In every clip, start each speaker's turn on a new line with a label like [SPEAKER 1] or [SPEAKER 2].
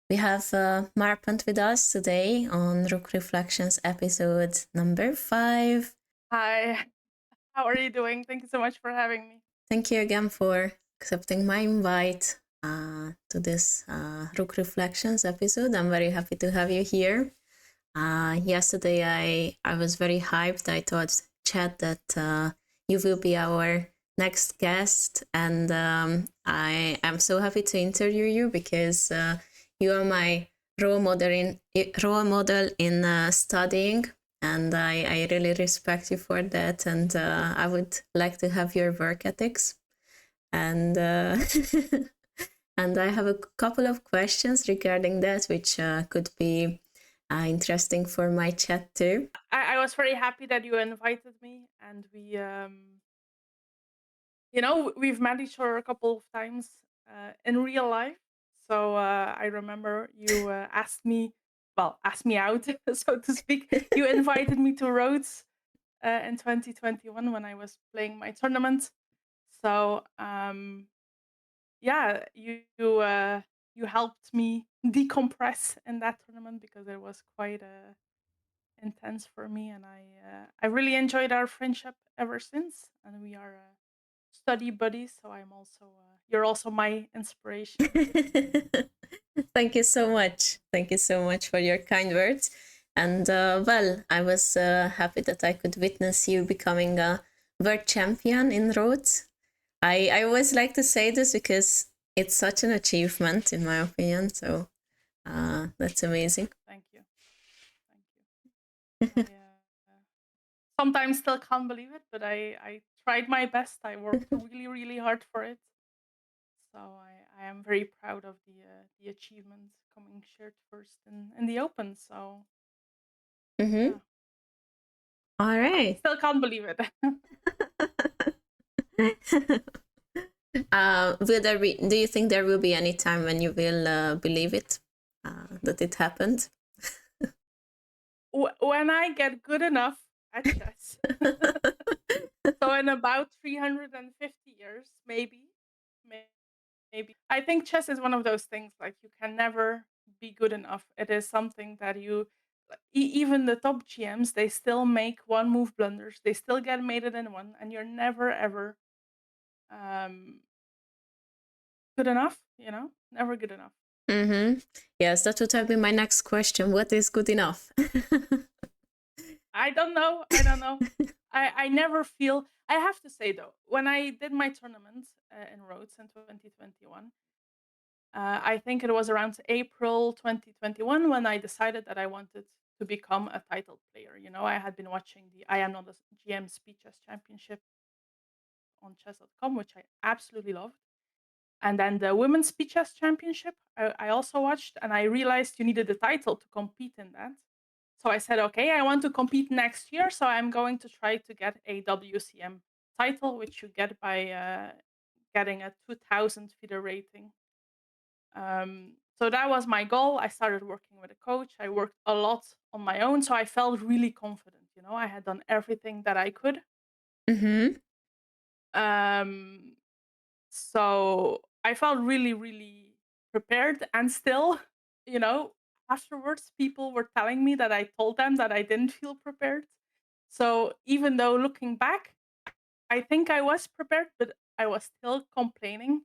[SPEAKER 1] We have Marepant with us today on Rook Reflections episode number 5.
[SPEAKER 2] Hi, how are you doing? Thank you so much for having me.
[SPEAKER 1] Thank you again for accepting my invite to this Rook Reflections episode. I'm very happy to have you here. Yesterday, I was very hyped. I thought, Chad, that you will be our next guest, and I am so happy to interview you because you are my role model in studying, and I really respect you for that. And I would like to have your work ethics, and and I have a couple of questions regarding that, which could be interesting for my chat too.
[SPEAKER 2] I was very happy that you invited me, and we've met each other a couple of times in real life. So I remember you asked me out, so to speak. You invited me to Rhodes in 2021 when I was playing my tournament. So yeah, you helped me decompress in that tournament because it was quite intense for me, and I really enjoyed our friendship ever since, and we are study buddies. So you're also my inspiration.
[SPEAKER 1] Thank you so much. Thank you so much for your kind words. And well, I was happy that I could witness you becoming a world champion in Rhodes. I always like to say this because it's such an achievement, in my opinion. So that's amazing.
[SPEAKER 2] Thank you, thank you. Sometimes still can't believe it, but I tried my best. I worked really really hard for it. So I am very proud of the achievement coming shared first in the open. So
[SPEAKER 1] Mm-hmm.
[SPEAKER 2] yeah,
[SPEAKER 1] All right.
[SPEAKER 2] still can't believe it.
[SPEAKER 1] Do you think there will be any time when you will believe it, that it happened?
[SPEAKER 2] When I get good enough at chess, so in about 350 years, maybe. I think chess is one of those things like you can never be good enough. It is something that even the top GMs, they still make one move blunders. They still get mated in one, and you're never ever um, good enough. Never good enough.
[SPEAKER 1] Mm-hmm. Yes, that would have been my next question. What is good enough?
[SPEAKER 2] I don't know. I don't know. I never feel. I have to say though, when I did my tournament in Rhodes in 2021, I think it was around April 2021 when I decided that I wanted to become a title player. I had been watching the I Am Not a GM Speed Chess Championship on chess.com, which I absolutely loved. And then the Women's Speed Chess Championship, I also watched, and I realized you needed a title to compete in that. So I said, okay, I want to compete next year, so I'm going to try to get a WCM title, which you get by getting a 2000 FIDE rating. So that was my goal. I started working with a coach. I worked a lot on my own, so I felt really confident. I had done everything that I could.
[SPEAKER 1] Mm-hmm.
[SPEAKER 2] Um, so I felt really, really prepared. And still, you know, afterwards, people were telling me that I told them that I didn't feel prepared. So even though looking back, I think I was prepared, but I was still complaining.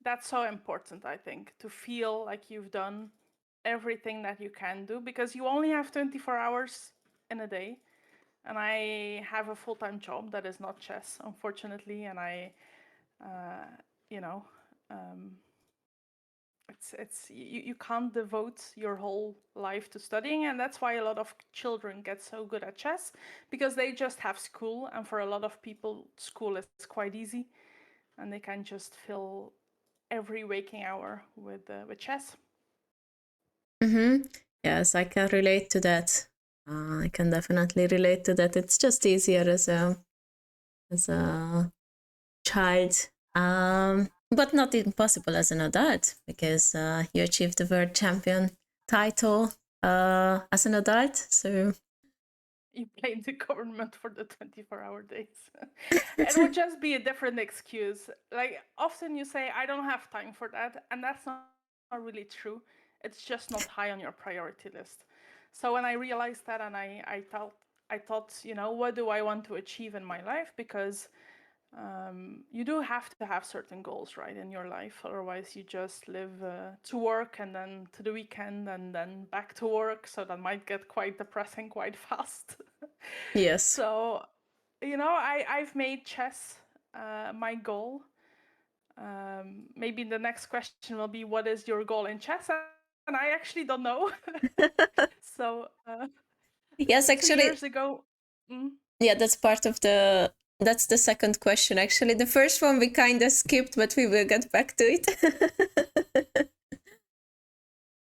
[SPEAKER 2] That's so important, I think, to feel like you've done everything that you can do because you only have 24 hours in a day. And I have a full-time job that is not chess, unfortunately. And uh, you know, um, you can't devote your whole life to studying, and that's why a lot of children get so good at chess because they just have school, and for a lot of people, school is quite easy, and they can just fill every waking hour with chess.
[SPEAKER 1] Mm-hmm. Yes, I can relate to that. I can definitely relate to that. It's just easier as a child, but not impossible as an adult because you achieved the world champion title as an adult. So
[SPEAKER 2] You blame the government for the 24-hour days. It would just be a different excuse. Like often you say, I don't have time for that. And that's not really true. It's just not high on your priority list. So when I realized that, and I thought, what do I want to achieve in my life? Because you do have to have certain goals, right, in your life. Otherwise, you just live to work and then to the weekend and then back to work. So that might get quite depressing quite fast.
[SPEAKER 1] Yes.
[SPEAKER 2] So, I've made chess my goal. Maybe the next question will be, what is your goal in chess? And I actually don't know. So,
[SPEAKER 1] Yes,
[SPEAKER 2] 2 years
[SPEAKER 1] actually,
[SPEAKER 2] ago, mm,
[SPEAKER 1] yeah, that's the second question. Actually, the first one we kind of skipped, but we will get back to it.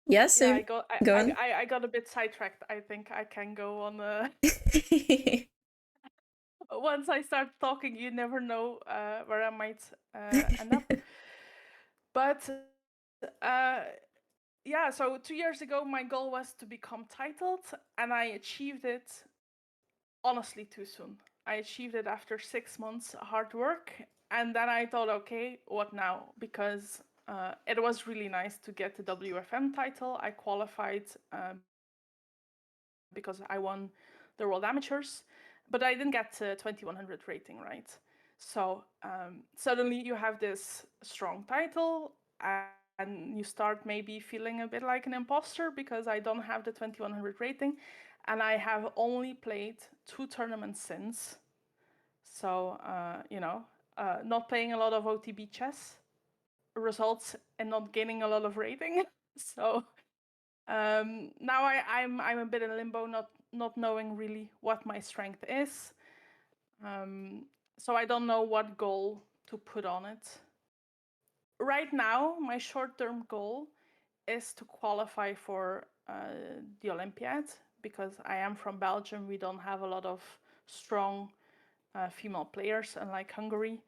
[SPEAKER 1] Yes,
[SPEAKER 2] yeah,
[SPEAKER 1] so go on.
[SPEAKER 2] I got a bit sidetracked. I think I can go on. Once I start talking, you never know where I might end up. But yeah, so 2 years ago, my goal was to become titled, and I achieved it honestly too soon. I achieved it after 6 months hard work, and then I thought, okay, what now? Because it was really nice to get the WFM title. I qualified because I won the World Amateurs, but I didn't get 2100 rating, right? So suddenly you have this strong title, and you start maybe feeling a bit like an imposter because I don't have the 2100 rating, and I have only played 2 tournaments since. So not playing a lot of OTB chess results in not gaining a lot of rating. So now I'm a bit in limbo, not knowing really what my strength is. So I don't know what goal to put on it. Right now, my short-term goal is to qualify for the Olympiad, because I am from Belgium. We don't have a lot of strong female players, unlike Hungary.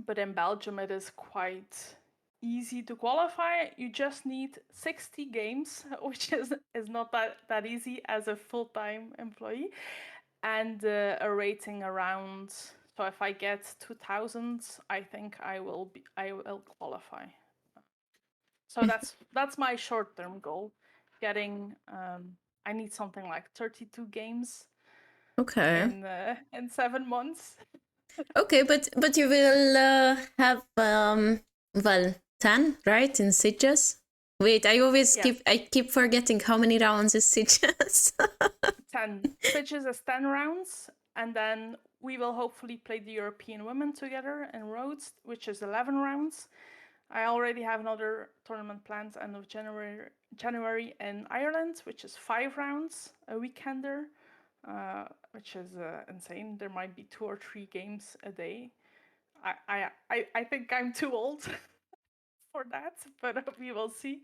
[SPEAKER 2] But in Belgium, it is quite easy to qualify. You just need 60 games, which is not that easy as a full-time employee, and a rating around. So if I get 2000, I think I will qualify. So that's my short-term goal. Getting I need something like 32 games
[SPEAKER 1] Okay.
[SPEAKER 2] in 7 months.
[SPEAKER 1] Okay, but you will have well 10, right, in Sitges? Wait,
[SPEAKER 2] Yes,
[SPEAKER 1] I keep forgetting how many rounds is Sitges.
[SPEAKER 2] 10. Switches is 10 rounds, and then we will hopefully play the European Women together in Rhodes, which is 11 rounds. I already have another tournament planned end of January in Ireland, which is 5 rounds, a weekender, which is insane. There might be 2 or 3 games a day. I think I'm too old for that, but we will see.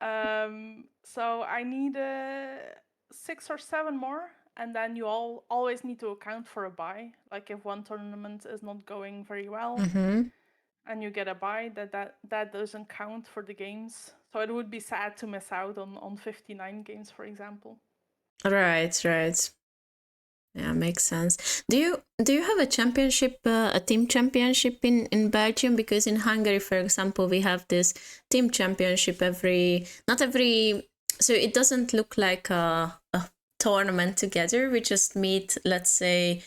[SPEAKER 2] So I need 6 or 7 more, and then you always need to account for a buy. Like if one tournament is not going very well,
[SPEAKER 1] Mm-hmm.
[SPEAKER 2] and you get a buy, that doesn't count for the games. So it would be sad to miss out on 59 games, for example.
[SPEAKER 1] Right, right. Yeah, makes sense. Do you have a championship, a team championship in Belgium? Because in Hungary, for example, we have this team championship not every, so it doesn't look like a tournament together. We just meet, let's say,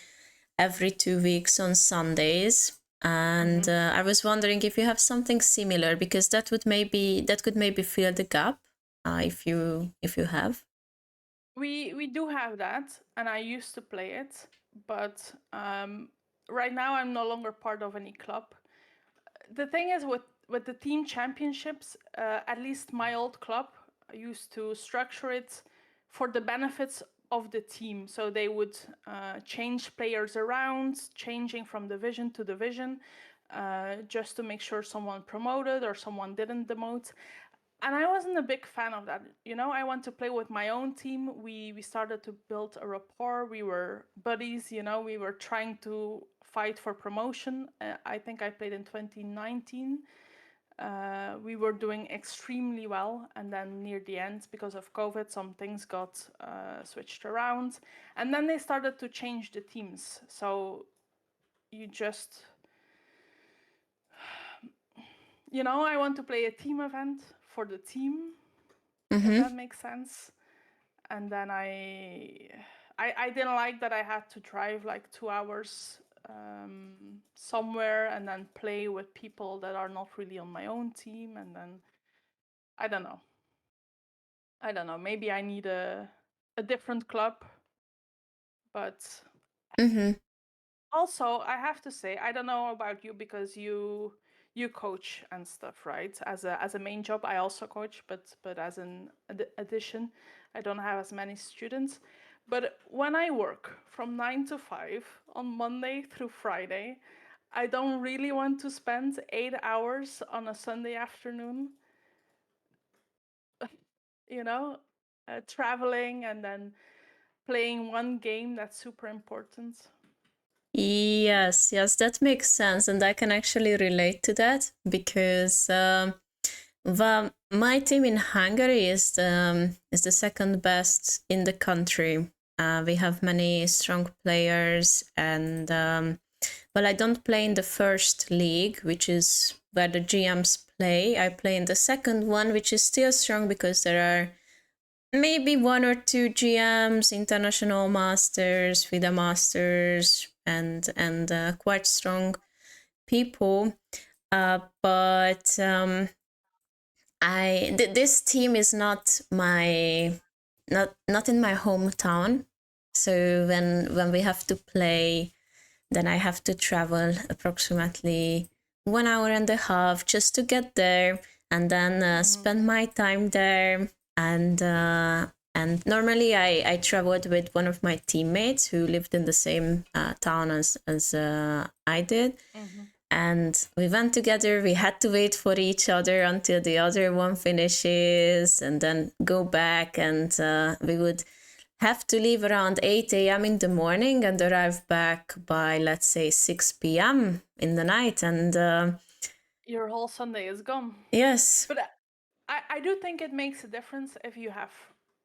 [SPEAKER 1] every 2 weeks on Sundays. And
[SPEAKER 2] Mhm.
[SPEAKER 1] I was wondering if you have something similar, because that could maybe fill the gap, if you have.
[SPEAKER 2] We do have that, and I used to play it, but right now I'm no longer part of any club. The thing is with the team championships, at least my old club used to structure it for the benefits of the team. So they would change players around, changing from division to division, just to make sure someone promoted or someone didn't demote. And I wasn't a big fan of that. I want to play with my own team. We started to build a rapport. We were buddies. We were trying to fight for promotion. I think I played in 2019. We were doing extremely well, and then near the end, because of COVID, some things got switched around, and then they started to change the teams. So you just I want to play a team event for the team, if
[SPEAKER 1] Mm-hmm.
[SPEAKER 2] that makes sense. And then I didn't like that I had to drive like 2 hours somewhere and then play with people that are not really on my own team. And then I don't know. I don't know. Maybe I need a different club, but
[SPEAKER 1] Mm-hmm.
[SPEAKER 2] also I have to say I don't know about you because you coach and stuff, right? As a main job I also coach, but as an addition I don't have as many students. But when I work from 9 to 5 on Monday through Friday, I don't really want to spend 8 hours on a Sunday afternoon, you know, traveling and then playing one game that's super important.
[SPEAKER 1] Yes, yes, that makes sense. And I can actually relate to that because my team in Hungary is the second best in the country. We have many strong players, and well, I don't play in the first league, which is where the GMs play. I play in the second one, which is still strong because there are maybe one or two GMs, international masters, FIDE masters, and quite strong people. But this team is not in my hometown. So when we have to play, then I have to travel approximately 1 hour and a half just to get there, and then spend my time there. And normally I traveled with one of my teammates who lived in the same town as I did,
[SPEAKER 2] Mm-hmm.
[SPEAKER 1] and we went together. We had to wait for each other until the other one finishes and then go back. And we would have to leave around 8 a.m. in the morning and arrive back by, let's say, 6 p.m. in the night. And
[SPEAKER 2] Your whole Sunday is gone.
[SPEAKER 1] yes.
[SPEAKER 2] But I do think it makes a difference if you have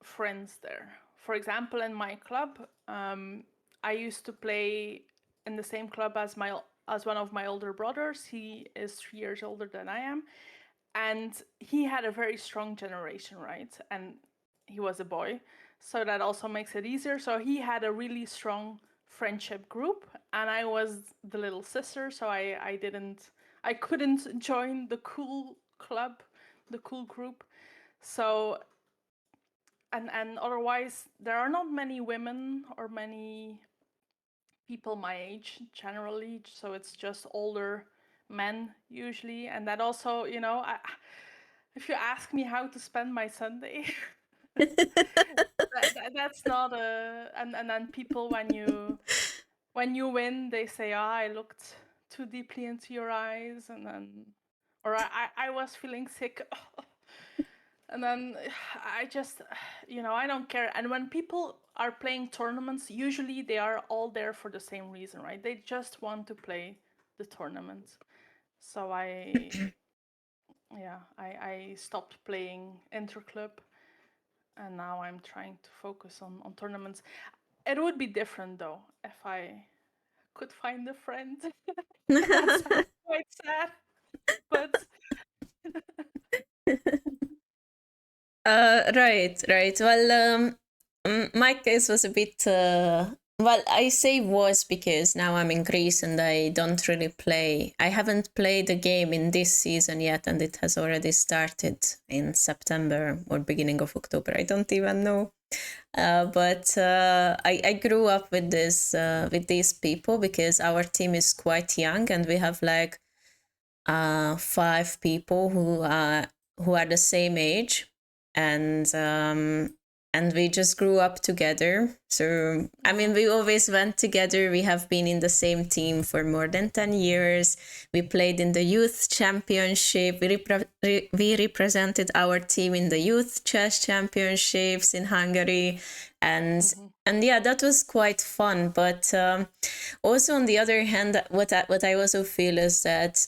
[SPEAKER 2] friends there. For example, in my club, I used to play in the same club as one of my older brothers. He is 3 years older than I am, and he had a very strong generation, right? And he was a boy, so that also makes it easier. So he had a really strong friendship group, and I was the little sister, so I couldn't join the cool club, the cool group. So and otherwise there are not many women or many people my age generally, so it's just older men usually. And that also, if you ask me how to spend my Sunday, that's not a. And then people, when you win, they say, "Ah, I looked too deeply into your eyes," and then, or I was feeling sick. And then I just, I don't care. And when people are playing tournaments, usually they are all there for the same reason, right? They just want to play the tournament. So I stopped playing interclub, and now I'm trying to focus on tournaments. It would be different though if I could find a friend. That sounds quite sad, but
[SPEAKER 1] Right, right. Well, my case was a bit. Well, I say was because now I'm in Greece and I don't really play. I haven't played a game in this season yet, and it has already started in September or beginning of October. I don't even know. But I grew up with with these people because our team is quite young and we have like 5 people who are the same age, and we just grew up together. So I mean, we always went together. We have been in the same team for more than 10 years. We played in the youth championship. We represented our team in the youth chess championships in Hungary, and and yeah, that was quite fun. But also on the other hand, what I also feel is that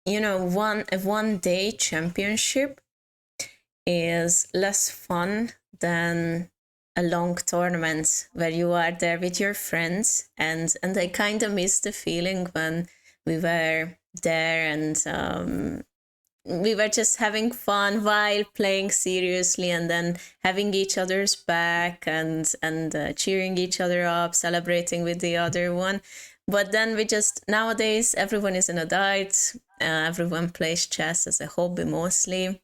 [SPEAKER 1] a 1 day championship is less fun than a long tournament where you are there with your friends, and I kind of miss the feeling when we were there, and we were just having fun while playing seriously, and then having each other's back, and cheering each other up, celebrating with the other one. But then we just, nowadays everyone is an adult, everyone plays chess as a hobby mostly,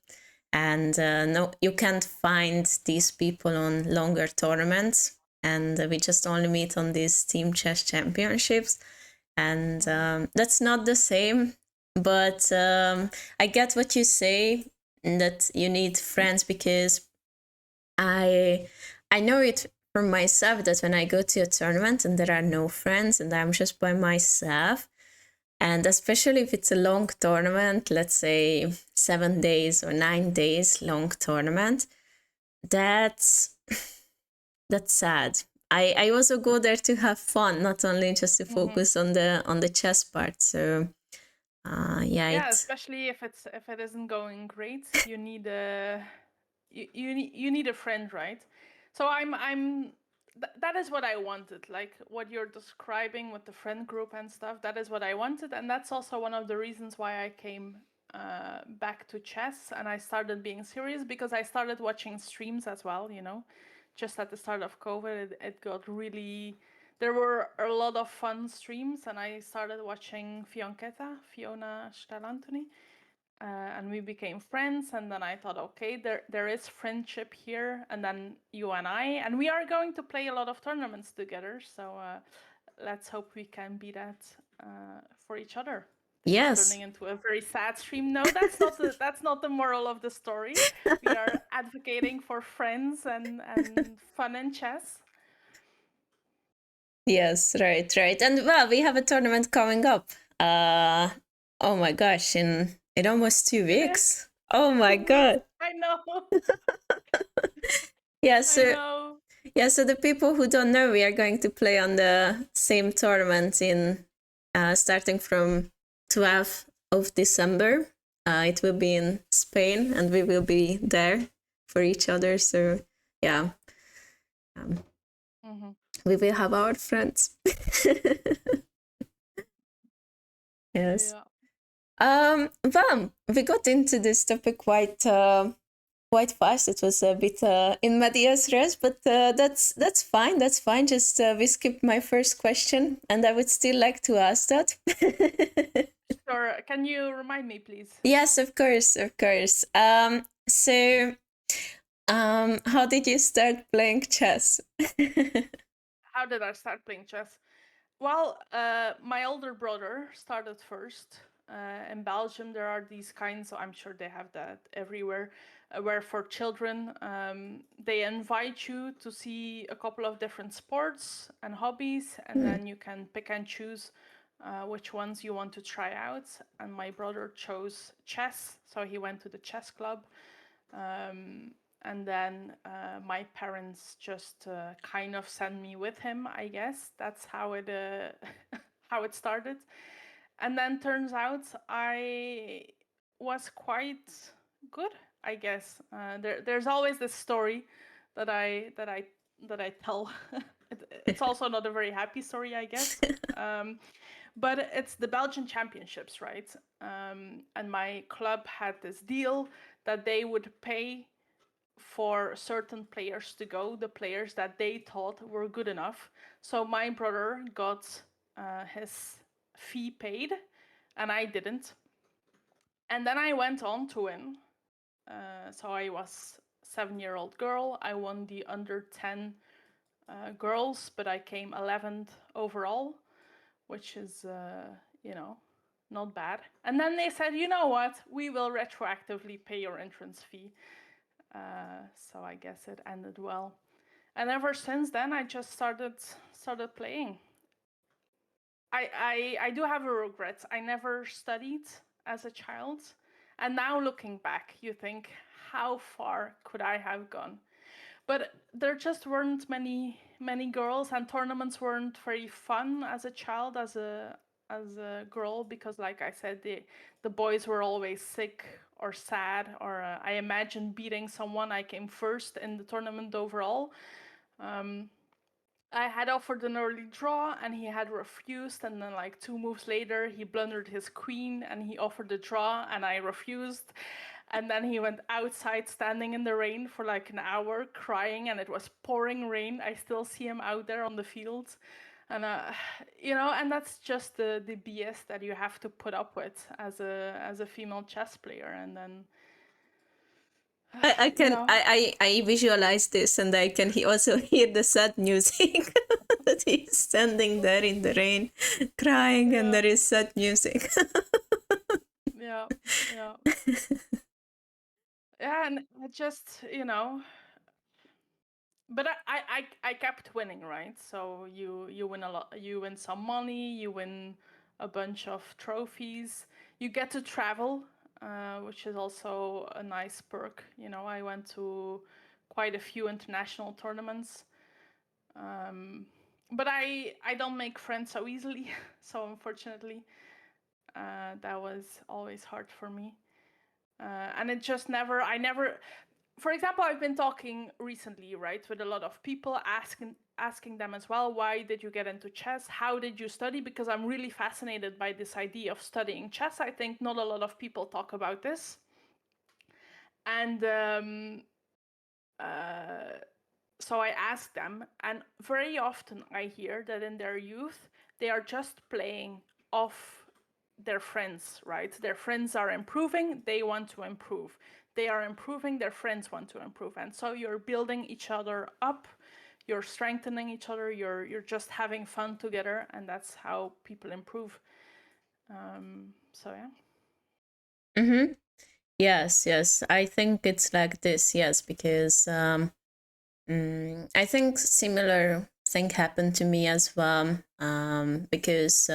[SPEAKER 1] and no, you can't find these people on longer tournaments, and we just only meet on these team chess championships, and that's not the same. But I get what you say, that you need friends, because I I know it from myself, that when I go to a tournament and there are no friends and I'm just by myself, and especially if it's a long tournament, let's say 7 days or 9 days long tournament, that's that's sad. I also go there to have fun, not only just to focus on the chess part. So yeah,
[SPEAKER 2] Yeah,
[SPEAKER 1] it's
[SPEAKER 2] especially if it isn't going great, you need a you need a friend, right? So that is what I wanted, like what you're describing with the friend group and stuff. That is what I wanted, and that's also one of the reasons why I came back to chess and I started being serious, because I started watching streams as well. You know, just at the start of COVID, it got really. There were a lot of fun streams, and I started watching Fiona Stalantoni, and we became friends. And then I thought, okay, there is friendship here, and then you and we are going to play a lot of tournaments together. So let's hope we can be that for each other. This is
[SPEAKER 1] yes.
[SPEAKER 2] turning into a very sad stream. No, that's not the moral of the story. We are advocating for friends and fun in chess.
[SPEAKER 1] Yes, right. And well, we have a tournament coming up. Uh oh my gosh, in almost 2 weeks. Oh my
[SPEAKER 2] 2 weeks.
[SPEAKER 1] god.
[SPEAKER 2] I know.
[SPEAKER 1] Yeah,
[SPEAKER 2] I
[SPEAKER 1] so
[SPEAKER 2] know.
[SPEAKER 1] yeah, so the people who don't know, we are going to play on the same tournament in starting from 12th of December. It will be in Spain, and we will be there for each other. So yeah, um,
[SPEAKER 2] Hmm.
[SPEAKER 1] we will have our friends. Yes.
[SPEAKER 2] Yeah.
[SPEAKER 1] Well, we got into this topic quite fast. It was a bit in medias res, but that's fine. That's fine. Just we skipped my first question, and I would still like to ask that.
[SPEAKER 2] Sure. Can you remind me, please?
[SPEAKER 1] Yes, of course, of course. So, how did you start playing chess?
[SPEAKER 2] How did I start playing chess? Well, my older brother started first. In Belgium, there are these kinds, so I'm sure they have that everywhere, where for children, they invite you to see a couple of different sports and hobbies, and then you can pick and choose which ones you want to try out. And my brother chose chess, so he went to the chess club. And then my parents just kind of sent me with him, I guess. That's how it how it started. And then turns out I was quite good, I guess. There's always this story that I tell. It's also not a very happy story, I guess. But it's the Belgian championships, right? And my club had this deal that they would pay for certain players to go, the players that they thought were good enough. So my brother got his fee paid, and I didn't. And then I went on to win. So I was 7-year-old girl. I won the under 10 girls, but I came 11th overall, which is, not bad. And then they said, you know what, we will retroactively pay your entrance fee. So I guess it ended well. And ever since then, I just started playing. I do have a regret. I never studied as a child, and now looking back, you think, how far could I have gone? But there just weren't many girls, and tournaments weren't very fun as a child, as a girl, because like I said, the boys were always sick or sad, or I imagine beating someone. I came first in the tournament overall. I had offered an early draw and he had refused, and then like 2 moves later he blundered his queen and he offered a draw and I refused. And then he went outside standing in the rain for like an hour crying, and it was pouring rain. I still see him out there on the field. And and that's just the BS that you have to put up with as a female chess player. And then
[SPEAKER 1] I
[SPEAKER 2] you
[SPEAKER 1] can
[SPEAKER 2] know,
[SPEAKER 1] I visualize this, and I can also hear the sad music that he's standing there in the rain crying, and
[SPEAKER 2] yeah,
[SPEAKER 1] there is sad music.
[SPEAKER 2] yeah, yeah. Yeah, and I just, but I kept winning, right? So you win a lot, you win some money, you win a bunch of trophies, you get to travel, which is also a nice perk. I went to quite a few international tournaments, but I don't make friends so easily. So unfortunately, that was always hard for me. And it just never, I never, for example, I've been talking recently, right, with a lot of people, asking them as well, why did you get into chess? How did you study? Because I'm really fascinated by this idea of studying chess. I think not a lot of people talk about this. And so I ask them, and very often I hear that in their youth, they are just playing off their friends, right? Their friends are improving, they want to improve. They are improving, their friends want to improve. And so you're building each other up, you're strengthening each other, you're just having fun together, and that's how people improve. So yeah.
[SPEAKER 1] Mm-hmm. Yes, yes. I think it's like this, yes, because I think similar thing happened to me as well. Because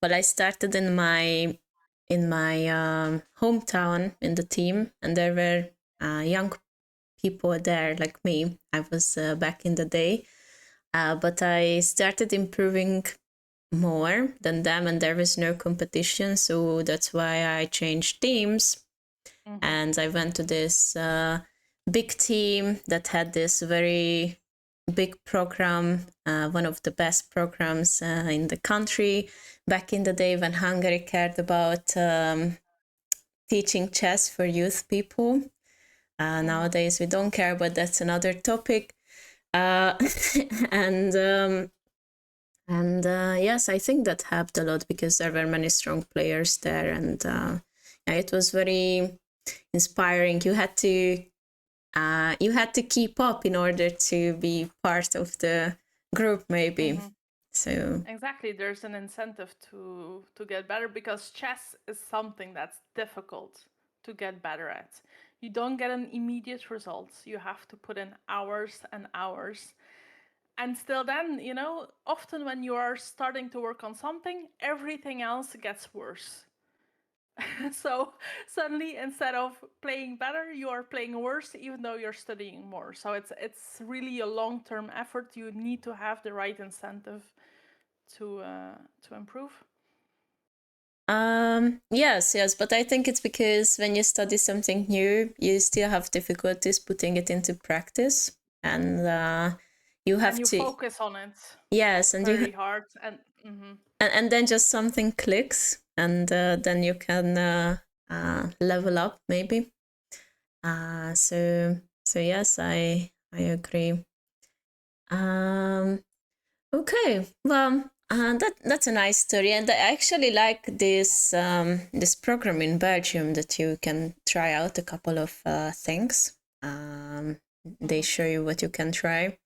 [SPEAKER 1] well, I started in my hometown in the team, and there were young people there like me. I was back in the day, but I started improving more than them, and there was no competition, so that's why I changed teams,
[SPEAKER 2] Mm-hmm.
[SPEAKER 1] and I went to this big team that had this very big program, one of the best programs in the country back in the day when Hungary cared about teaching chess for youth people. Nowadays we don't care, but that's another topic. Uh, and yes, I think that helped a lot because there were many strong players there, and yeah, it was very inspiring. You had to keep up in order to be part of the group, maybe.
[SPEAKER 2] Mm-hmm.
[SPEAKER 1] So
[SPEAKER 2] Exactly, there's an incentive to get better, because chess is something that's difficult to get better at. You don't get an immediate results. You have to put in hours and hours. And still then, often when you are starting to work on something, everything else gets worse. So suddenly, instead of playing better, you are playing worse, even though you're studying more. So it's really a long-term effort. You need to have the right incentive to improve.
[SPEAKER 1] yes, yes, but I think it's because when you study something new, you still have difficulties putting it into practice, and you
[SPEAKER 2] And
[SPEAKER 1] have
[SPEAKER 2] you
[SPEAKER 1] to,
[SPEAKER 2] focus on it
[SPEAKER 1] yes, and
[SPEAKER 2] very hard. And
[SPEAKER 1] and then just something clicks, and then you can level up maybe. So yes, I agree. Um, okay, well, that's a nice story, and I actually like this program in Belgium that you can try out a couple of things. They show you what you can try.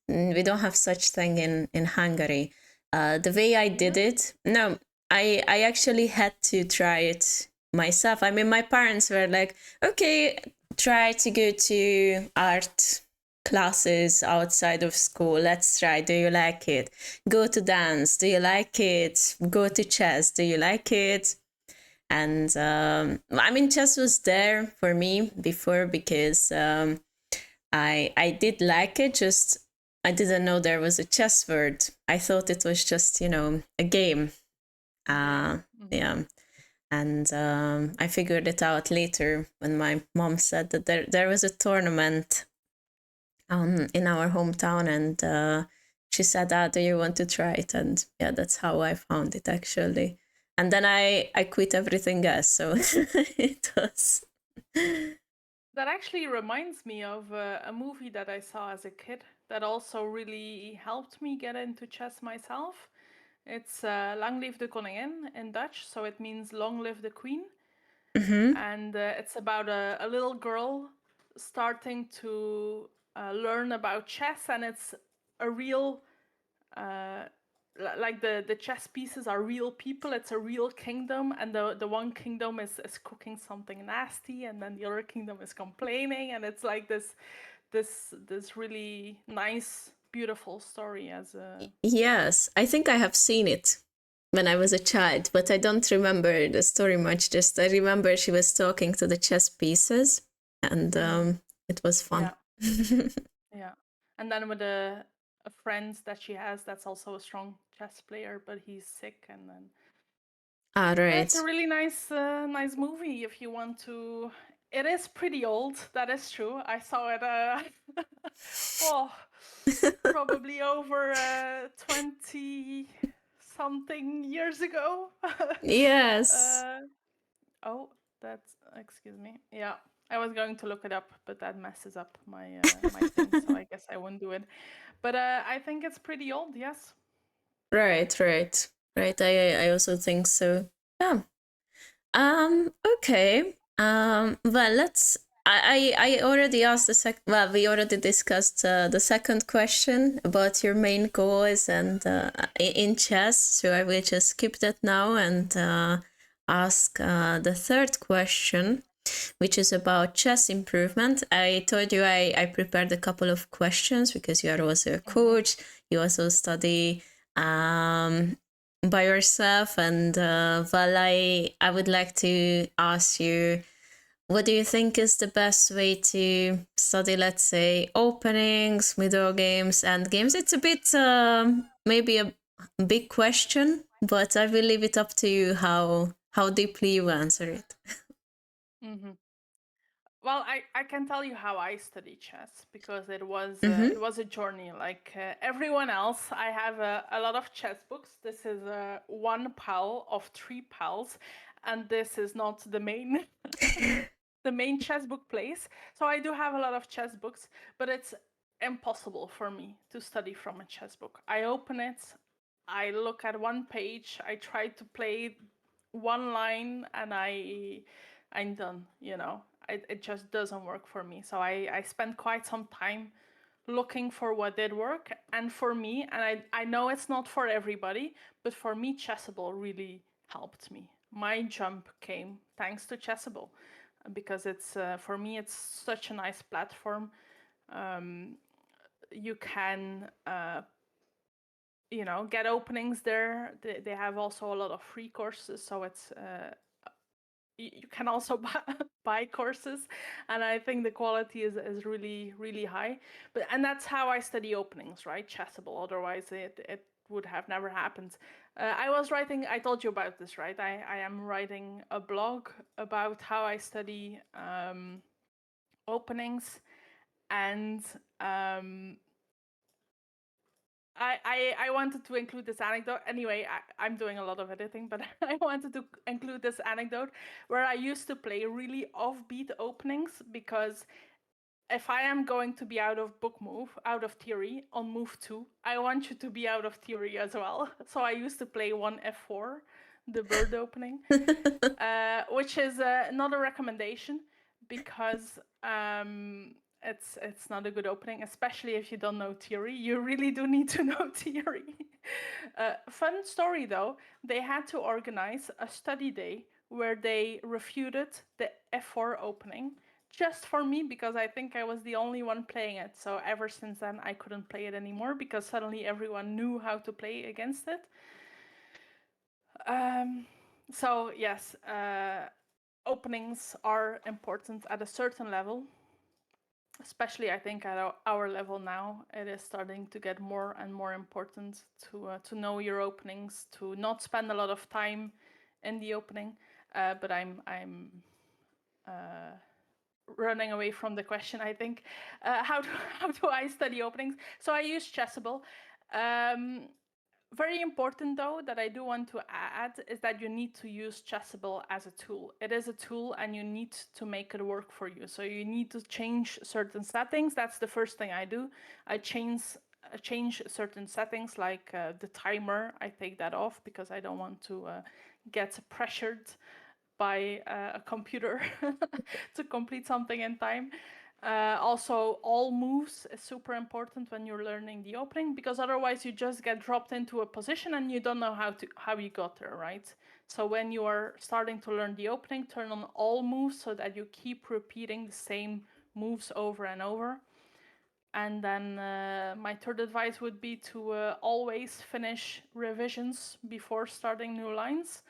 [SPEAKER 1] We don't have such thing in Hungary. The way I did
[SPEAKER 2] either.
[SPEAKER 1] it, no, I actually had to try it myself. I mean, my parents were like, okay, try to go to art classes outside of school. Let's try. Do you like it? Go to dance. Do you like it? Go to chess. Do you like it? And I mean, chess was there for me before because I did like it. Just I didn't know there was a chess word. I thought it was just a game.
[SPEAKER 2] Game.
[SPEAKER 1] Yeah. And I figured it out later when my mom said that there was a tournament in our hometown, and she said, do you want to try it? And yeah, that's how I found it actually. And then I quit everything else. So it was.
[SPEAKER 2] That actually reminds me of a movie that I saw as a kid that also really helped me get into chess myself. It's Lang Live de Koningin in Dutch, so it means Long Live the Queen.
[SPEAKER 1] Mm-hmm.
[SPEAKER 2] And it's about a little girl starting to learn about chess, and it's a real like the chess pieces are real people. It's a real kingdom, and the one kingdom is cooking something nasty, and then the other kingdom is complaining, and it's like this really nice, beautiful story as a.
[SPEAKER 1] Yes, I think I have seen it when I was a child, but I don't remember the story much. Just I remember she was talking to the chess pieces, and it was fun.
[SPEAKER 2] Yeah. Yeah, and then with a friend that she has that's also a strong chess player, but he's sick, and then
[SPEAKER 1] Ah,
[SPEAKER 2] yeah, it's a
[SPEAKER 1] right.
[SPEAKER 2] really nice movie if you want to. It is pretty old, that is true. I saw it oh, probably over 20 something years ago.
[SPEAKER 1] Yes.
[SPEAKER 2] uh, oh, that's excuse me. Yeah, I was going to look it up, but that messes up my thing, so I guess I won't do it. But I think it's pretty old, yes.
[SPEAKER 1] Right, right, right. I also think so. Yeah. Okay. Well, let's. I already asked the Well, we already discussed the second question about your main goals and in chess. So I will just skip that now and ask the third question, which is about chess improvement. I told you I prepared a couple of questions because you are also a coach. You also study by yourself. And well, I would like to ask you, what do you think is the best way to study, let's say, openings, middle games, end games? It's a bit maybe a big question, but I will leave it up to you how deeply you answer it.
[SPEAKER 2] Mm-hmm. Well, I can tell you how I study chess because
[SPEAKER 1] Mm-hmm.
[SPEAKER 2] it was a journey like everyone else. I have a lot of chess books. This is one pile of three piles, and this is not the main the main chess book place. So I do have a lot of chess books, but it's impossible for me to study from a chess book. I open it, I look at one page, I try to play one line, and I'm done. It just doesn't work for me. So I spent quite some time looking for what did work. And for me, and I know it's not for everybody, but for me, Chessable really helped me. My jump came thanks to Chessable because it's for me, it's such a nice platform. You can get openings there. They have also a lot of free courses, so it's you can also buy courses, and I think the quality is really high. And that's how I study openings, right? Chessable. Otherwise, it would have never happened. I told you about this, right? I am writing a blog about how I study openings, and I wanted to include this anecdote. Anyway, I'm doing a lot of editing, but I wanted to include this anecdote where I used to play really offbeat openings because if I am going to be out of book move, out of theory on move 2, I want you to be out of theory as well. So I used to play one f4, the bird opening, which is not a recommendation because it's not a good opening, especially if you don't know theory. You really do need to know theory. Fun story though, they had to organize a study day where they refuted the f4 opening just for me because I think I was the only one playing it. So ever since then, I couldn't play it anymore because suddenly everyone knew how to play against it. So yes, openings are important at a certain level. Especially, I think at our level now, it is starting to get more and more important to know your openings, to not spend a lot of time in the opening. But I'm running away from the question. I think how do how do I study openings? So I use Chessable. Very important though that I do want to add is that you need to use Chessable as a tool. It is a tool and you need to make it work for you. So you need to change certain settings. That's the first thing I do. I change certain settings like the timer. I take that off because I don't want to get pressured by a computer to complete something in time. Also, all moves is super important when you're learning the opening because otherwise you just get dropped into a position and you don't know how you got there, right? So when you are starting to learn the opening, turn on all moves so that you keep repeating the same moves over and over. And then my third advice would be to always finish revisions before starting new lines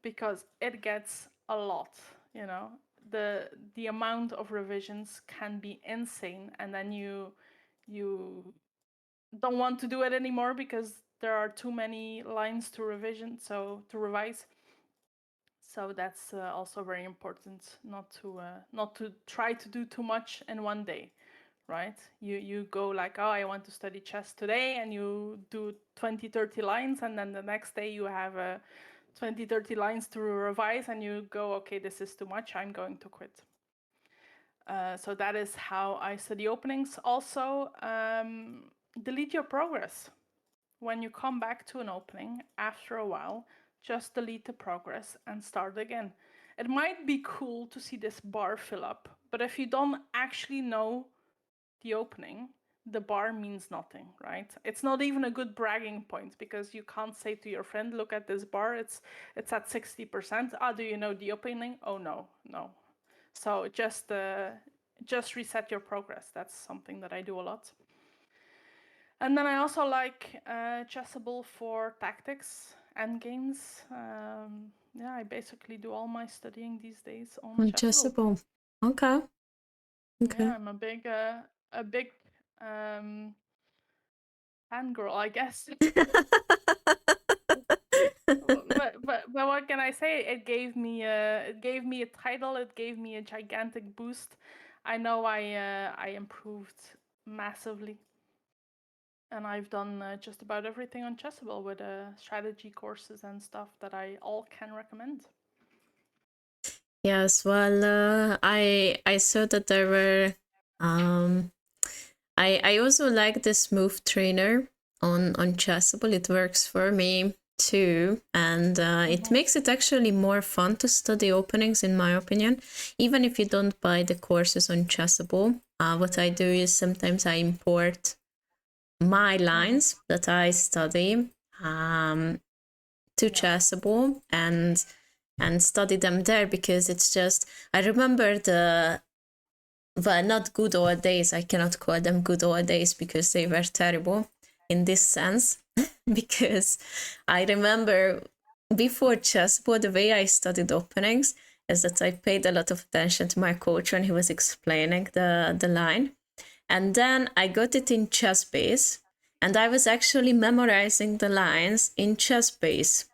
[SPEAKER 2] because it gets a lot, you know. The amount of revisions can be insane, and then you don't want to do it anymore because there are too many lines to revise. So that's also very important not to try to do too much in one day, right? You go like, oh, I want to study chess today, and you do 20-30 lines, and then the next day you have 20-30 lines to revise, and you go, okay, this is too much, I'm going to quit. So that is how I study openings. Also, delete your progress. When you come back to an opening after a while, just delete the progress and start again. It might be cool to see this bar fill up, but if you don't actually know the opening, the bar means nothing, right? It's not even a good bragging point because you can't say to your friend, look at this bar, it's at 60%. Ah, do you know the opening? Oh no. So just reset your progress. That's something that I do a lot. And then I also like Chessable for tactics and games. Yeah, I basically do all my studying these days on Chessable.
[SPEAKER 1] Chessable. Okay.
[SPEAKER 2] Yeah,
[SPEAKER 1] Okay.
[SPEAKER 2] I'm a big fangirl, I guess. But what can I say? It gave me a title. It gave me a gigantic boost. I know I improved massively, and I've done just about everything on Chessable with strategy courses and stuff that I all can recommend.
[SPEAKER 1] Yes, well, I saw that there were I also like this move trainer on Chessable. It works for me too, and it makes it actually more fun to study openings, in my opinion. Even if you don't buy the courses on Chessable, what I do is sometimes I import my lines that I study to Chessable and study them there because it's just I remember the well, not good old days. I cannot call them good old days because they were terrible in this sense. Because I remember before chessboard, the way I studied openings is that I paid a lot of attention to my coach when he was explaining the line. And then I got it in chess base, and I was actually memorizing the lines in chess base,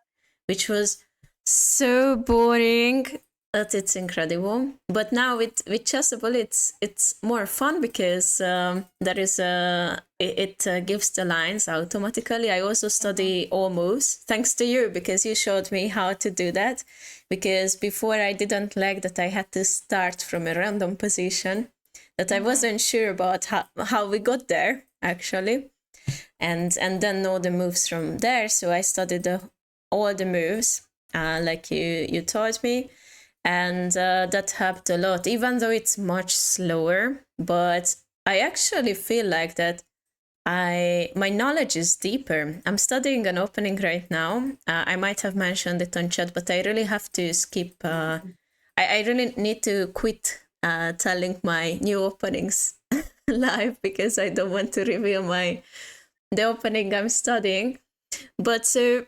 [SPEAKER 1] which was so boring that it's incredible. But now with Chessable, it's more fun because there is it gives the lines automatically. I also study all moves thanks to you because you showed me how to do that. Because before I didn't like that I had to start from a random position, that I wasn't sure about how we got there actually, and then know the moves from there. So I studied all the moves like you taught me, and that helped a lot, even though it's much slower. But I actually feel like that my knowledge is deeper. I'm studying an opening right now. I might have mentioned it on chat, but I really have to skip. I really need to quit telling my new openings live because I don't want to reveal the opening I'm studying. But so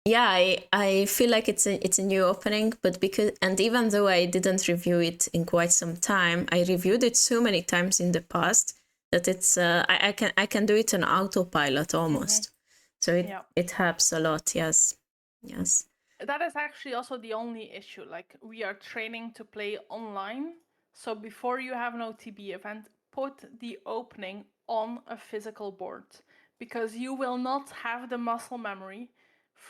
[SPEAKER 1] yeah, I feel like it's a new opening, but because and even though I didn't review it in quite some time, I reviewed it so many times in the past that it's I can do it on autopilot almost. So it helps a lot. Yes.
[SPEAKER 2] That is actually also the only issue. Like, we are training to play online, so before you have an OTB event, put the opening on a physical board, because you will not have the muscle memory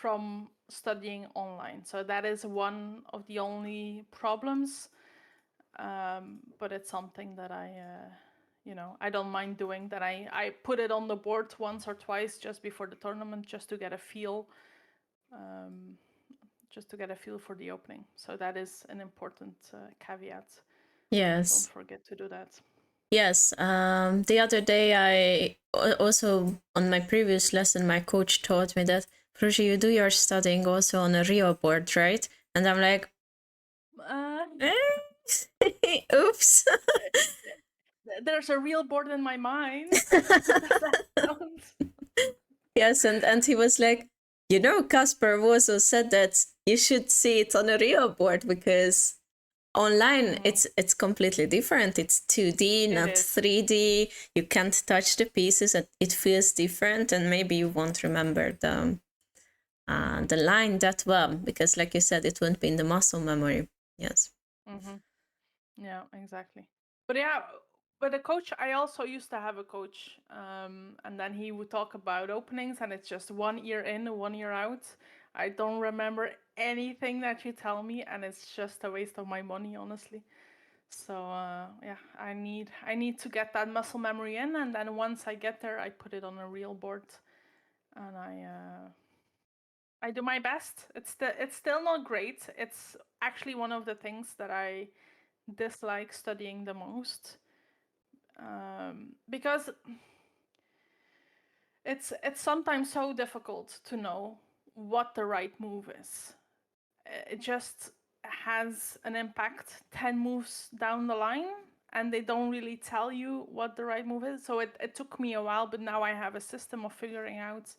[SPEAKER 2] from studying online. So that is one of the only problems. But it's something that I don't mind doing. That I put it on the board once or twice just before the tournament, just to get a feel, for the opening. So that is an important caveat. Don't
[SPEAKER 1] Yes.
[SPEAKER 2] forget to do that.
[SPEAKER 1] Yes. The other day, I also on my previous lesson, my coach taught me that, Marigje, you do your studying also on a real board, right? And I'm like, oops.
[SPEAKER 2] There's a real board in my mind. How does that sound?
[SPEAKER 1] Yes, and he was like, Casper also said that you should see it on a real board, because online it's completely different. It's 2D, not 3D. You can't touch the pieces. It feels different, and maybe you won't remember the line that well, because like you said, it won't be in the muscle memory. Yes.
[SPEAKER 2] Yeah, exactly. But yeah, but a coach, I also used to have a coach, and then he would talk about openings, and it's just 1 year in, 1 year out. I don't remember anything that you tell me, and it's just a waste of my money, honestly. So yeah, I need to get that muscle memory in, and then once I get there, I put it on a real board, and I do my best. It's still not great. It's actually one of the things that I dislike studying the most, because it's sometimes so difficult to know what the right move is. It just has an impact 10 moves down the line, and they don't really tell you what the right move is. So it took me a while, but now I have a system of figuring out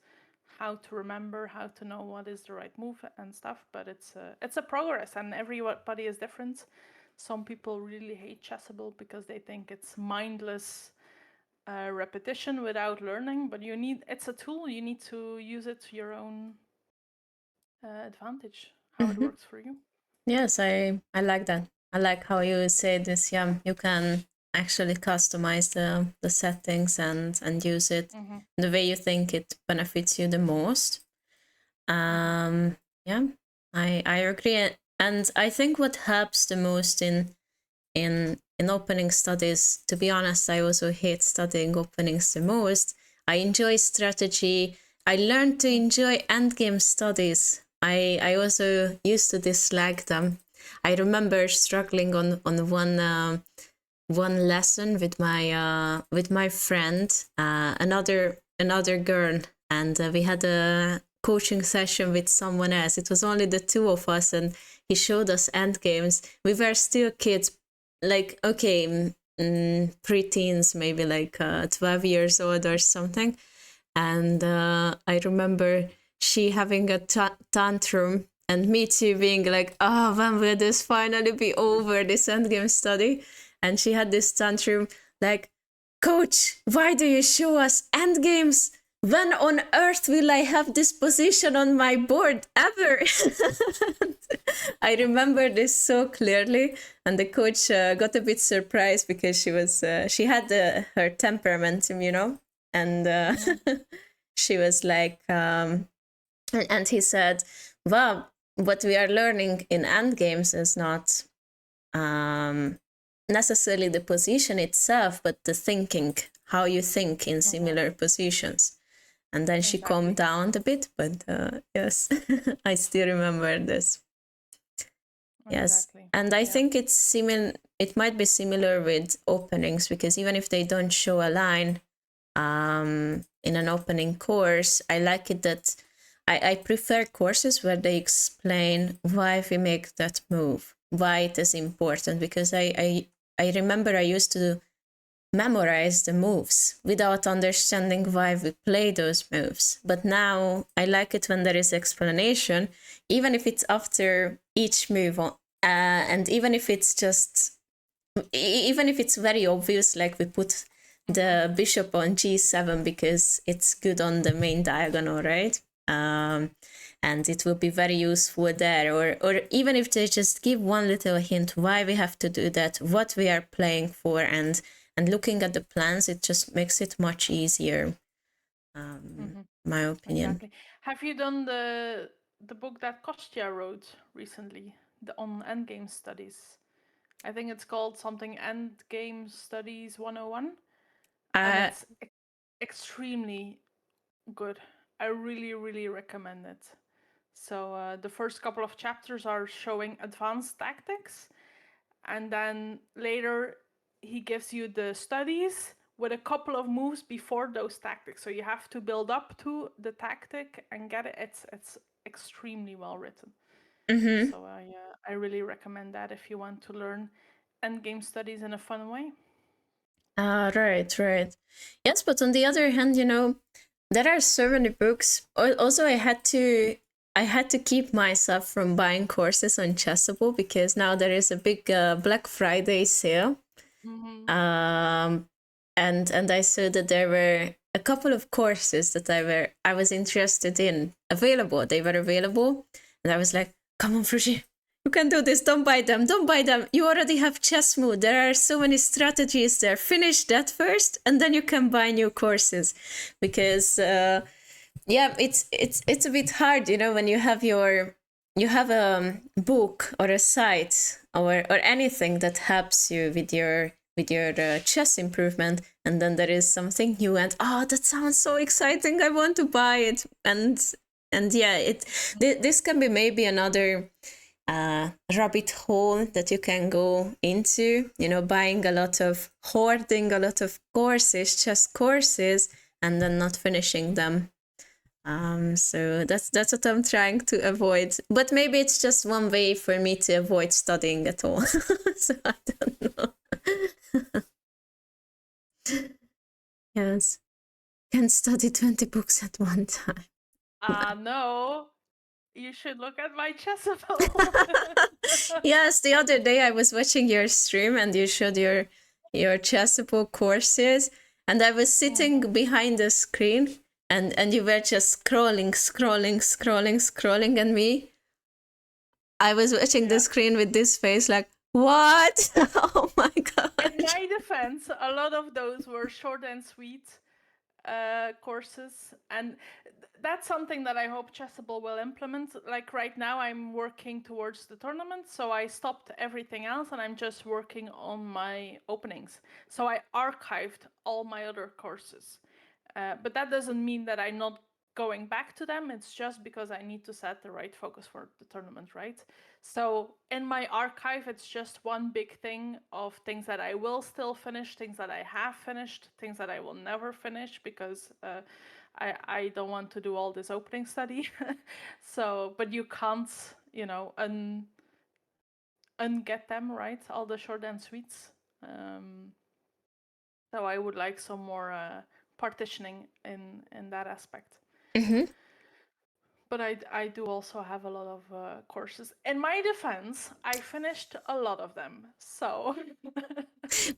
[SPEAKER 2] how to remember, how to know what is the right move and stuff. But it's a progress, and everybody is different. Some people really hate chessable because they think it's mindless repetition without learning. But it's a tool. You need to use it to your own advantage. How it works for you.
[SPEAKER 1] Yes, I like that. I like how you say this. Yeah, you can actually customize the settings and use it the way you think it benefits you the most. Yeah, I agree, and I think what helps the most in opening studies. To be honest, I also hate studying openings the most. I enjoy strategy. I learned to enjoy endgame studies. I also used to dislike them. I remember struggling on one lesson with my friend, another girl, and we had a coaching session with someone else. It was only the two of us, and he showed us end games. We were still kids, like, okay, pre-teens, maybe like 12 years old or something. And I remember she having a tantrum, and me too being like, oh, when will this finally be over, this endgame study? And she had this tantrum like, coach, why do you show us endgames? When on earth will I have this position on my board ever? I remember this so clearly, and the coach got a bit surprised because she had her temperament, and she was like, and he said, well, what we are learning in endgames is not necessarily the position itself, but the thinking, how you think in similar positions. And then she calmed down a bit, but yes, I still remember this. Yes, and I think it's similar. It might be similar with openings, because even if they don't show a line in an opening course, I like it that I prefer courses where they explain why we make that move, why it is important, because I remember I used to memorize the moves without understanding why we play those moves. But now I like it when there is explanation, even if it's after each move, and even if it's very obvious, like we put the bishop on g7 because it's good on the main diagonal, right? And it will be very useful there, or even if they just give one little hint why we have to do that, what we are playing for, and and looking at the plans, it just makes it much easier. My opinion.
[SPEAKER 2] Exactly. Have you done the book that Kostya wrote recently, on endgame studies? I think it's called something Endgame Studies 101, and it's extremely good. I really, really recommend it. So the first couple of chapters are showing advanced tactics, and then later he gives you the studies with a couple of moves before those tactics. So you have to build up to the tactic and get it. It's extremely well written.
[SPEAKER 1] Mm-hmm.
[SPEAKER 2] So I really recommend that if you want to learn endgame studies in a fun way.
[SPEAKER 1] Right. Yes, but on the other hand, there are so many books. Also, I had to keep myself from buying courses on Chessable because now there is a big Black Friday sale.
[SPEAKER 2] Mm-hmm.
[SPEAKER 1] And I saw that there were a couple of courses that I was interested in available. They were available, and I was like, "Come on, Frushi, you can do this. Don't buy them. Don't buy them. You already have chess mood. There are so many strategies there. Finish that first, and then you can buy new courses, because yeah, it's a bit hard, when you have a book or a site or anything that helps you with your chess improvement, and then there is something new, and that sounds so exciting, I want to buy it. And yeah, this can be maybe another rabbit hole that you can go into, hoarding a lot of courses, chess courses, and then not finishing them. So that's what I'm trying to avoid. But maybe it's just one way for me to avoid studying at all. So I don't know. Yes. Can't study 20 books at one time.
[SPEAKER 2] No. You should look at my Chessable.
[SPEAKER 1] Yes, the other day I was watching your stream and you showed your Chessable courses, and I was sitting behind the screen, and you were just scrolling, and me, I was watching the screen with this face like, what? Oh my god.
[SPEAKER 2] In my defense, a lot of those were short and sweet courses, and that's something that I hope Chessable will implement. Like right now, I'm working towards the tournament, so I stopped everything else and I'm just working on my openings. So I archived all my other courses. But that doesn't mean that I'm not going back to them. It's just because I need to set the right focus for the tournament, right? So in my archive, it's just one big thing of things that I will still finish, things that I have finished, things that I will never finish, because I don't want to do all this opening study. So, but you can't, unget them, right? All the short and sweets. So I would like some more partitioning in that aspect.
[SPEAKER 1] Mm-hmm.
[SPEAKER 2] But I do also have a lot of courses. In my defense, I finished a lot of them. So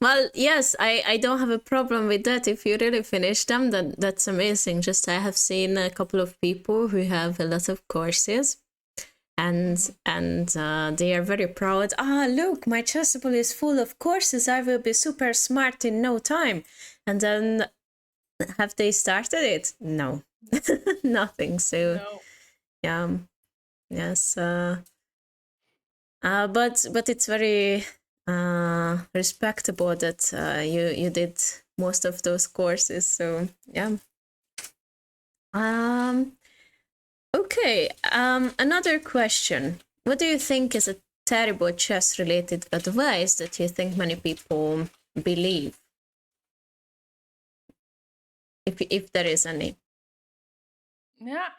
[SPEAKER 1] Well, yes, I don't have a problem with that. If you really finish them, that's amazing. Just I have seen a couple of people who have a lot of courses, and they are very proud. Look, my Chessable is full of courses. I will be super smart in no time. And then have they started it? No, nothing. So
[SPEAKER 2] no.
[SPEAKER 1] yeah, yes. But it's very respectable that you did most of those courses. So yeah. Okay. Another question. What do you think is a terrible chess-related advice that you think many people believe? If there is any.
[SPEAKER 2] Yeah,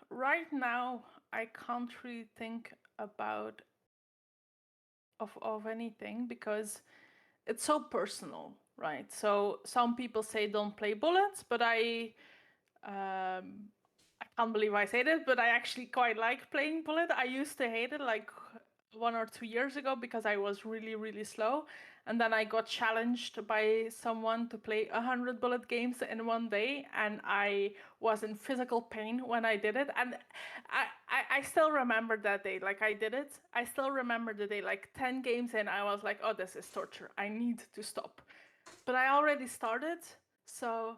[SPEAKER 2] right now I can't really think about of anything, because it's so personal, right? So some people say don't play bullets, but I can't believe I say this, but I actually quite like playing bullet. I used to hate it like 1 or 2 years ago because I was really, really slow. And then I got challenged by someone to play 100 bullet games in one day, and I was in physical pain when I did it. And I still remember that day. Like, I did it. I still remember the day, like 10 games in, I was like, oh, this is torture. I need to stop. but I already started, so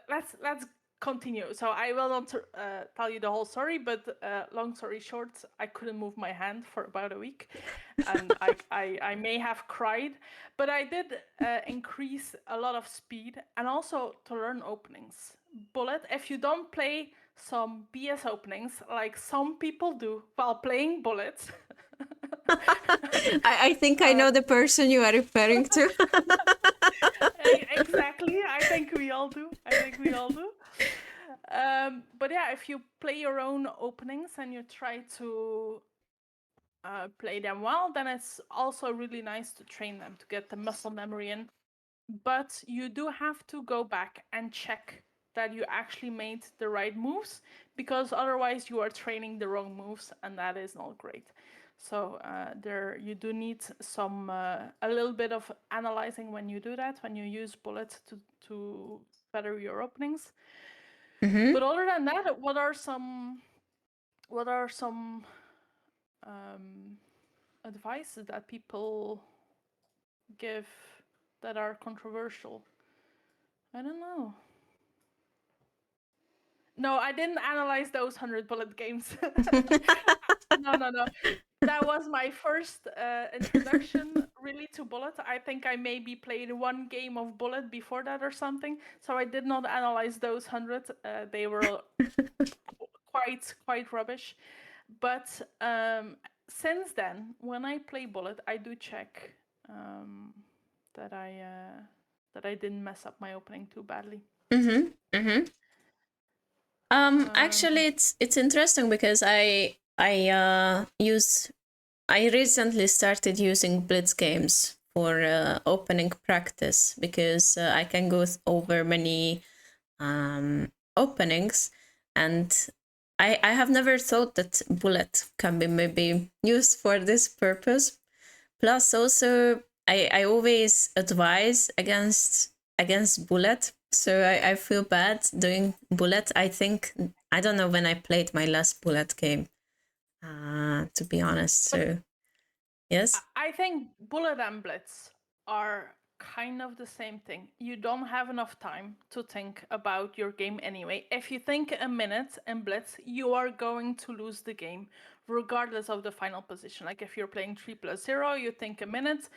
[SPEAKER 2] let's continue. So I will not tell you the whole story, but long story short, I couldn't move my hand for about a week, and I may have cried, but I did increase a lot of speed and also to learn openings. Bullet, if you don't play some BS openings like some people do while playing Bullet.
[SPEAKER 1] I think I know the person you are referring to.
[SPEAKER 2] Exactly. I think we all do. I think we all do. But yeah, if you play your own openings and you try to play them well, then it's also really nice to train them to get the muscle memory in. But you do have to go back and check that you actually made the right moves, because otherwise you are training the wrong moves, and that is not great. So there you do need some a little bit of analyzing when you do that, when you use bullets to better your openings.
[SPEAKER 1] Mm-hmm.
[SPEAKER 2] But other than that, what are some advices that people give that are controversial? I don't know. No, I didn't analyze those 100 bullet games. No. That was my first introduction really to bullet. I think I maybe played one game of bullet before that or something. So I did not analyze those 100. They were quite rubbish. But since then, when I play bullet, I do check that I didn't mess up my opening too badly.
[SPEAKER 1] Mm-hmm. Mm-hmm. Actually, it's interesting because I recently started using blitz games for opening practice because I can go over many openings, and I have never thought that bullet can be maybe used for this purpose. Plus, also I always advise against bullet, so I feel bad doing bullet. I think I don't know when I played my last bullet game, to be honest. So yes.
[SPEAKER 2] I think bullet and blitz are kind of the same thing. You don't have enough time to think about your game anyway. If you think a minute in blitz, you are going to lose the game, regardless of the final position. Like if you're playing 3+0, you think a minute,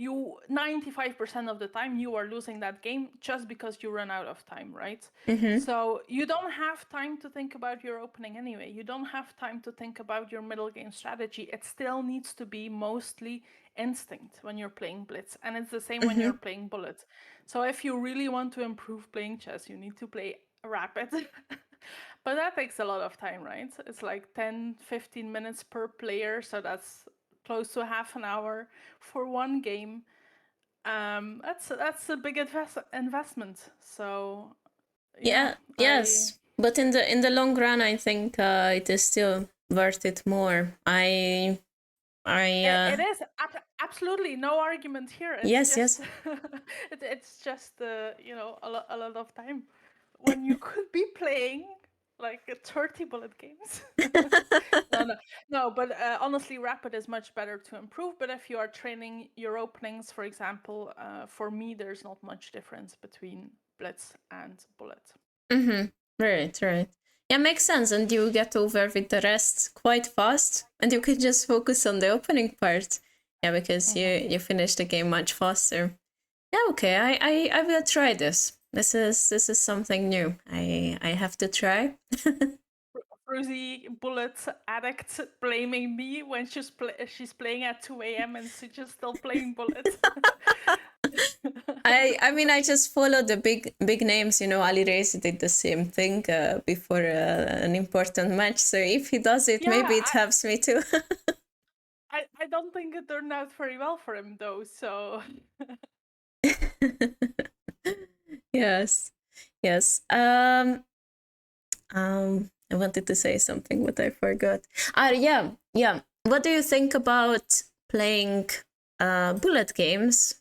[SPEAKER 2] you 95% of the time you are losing that game just because you run out of time, right?
[SPEAKER 1] Mm-hmm.
[SPEAKER 2] So you don't have time to think about your opening anyway. You don't have time to think about your middle game strategy. It still needs to be mostly instinct when you're playing blitz, and it's the same when
[SPEAKER 1] Mm-hmm.
[SPEAKER 2] you're playing bullet. So if you really want to improve playing chess, you need to play rapid. But that takes a lot of time, right? It's like 10-15 minutes per player, so that's close to half an hour for one game. That's a big investment. So yeah,
[SPEAKER 1] Yeah. Yes. But in the long run, I think it is still worth it more.
[SPEAKER 2] it is absolutely no argument here. It's
[SPEAKER 1] Yes,
[SPEAKER 2] just
[SPEAKER 1] yes.
[SPEAKER 2] it's just a lot of time when you could be playing like 30 bullet games. No, but honestly, rapid is much better to improve. But if you are training your openings, for example, for me, there's not much difference between blitz and bullet.
[SPEAKER 1] Mm-hmm. Right, right. Yeah, makes sense. And you get over with the rest quite fast, and you can just focus on the opening part. Yeah, because you finish the game much faster. Yeah, okay. I will try this. This is something new. I have to try.
[SPEAKER 2] Rosie bullet addict blaming me when she's playing at 2 a.m. and she's just still playing bullet.
[SPEAKER 1] I mean I just follow the big names. Ali Reza did the same thing before an important match. So if he does it,
[SPEAKER 2] Yeah,
[SPEAKER 1] maybe it helps me too.
[SPEAKER 2] I don't think it turned out very well for him though. So
[SPEAKER 1] Yes, yes. I wanted to say something, but I forgot. Yeah, yeah. What do you think about playing bullet games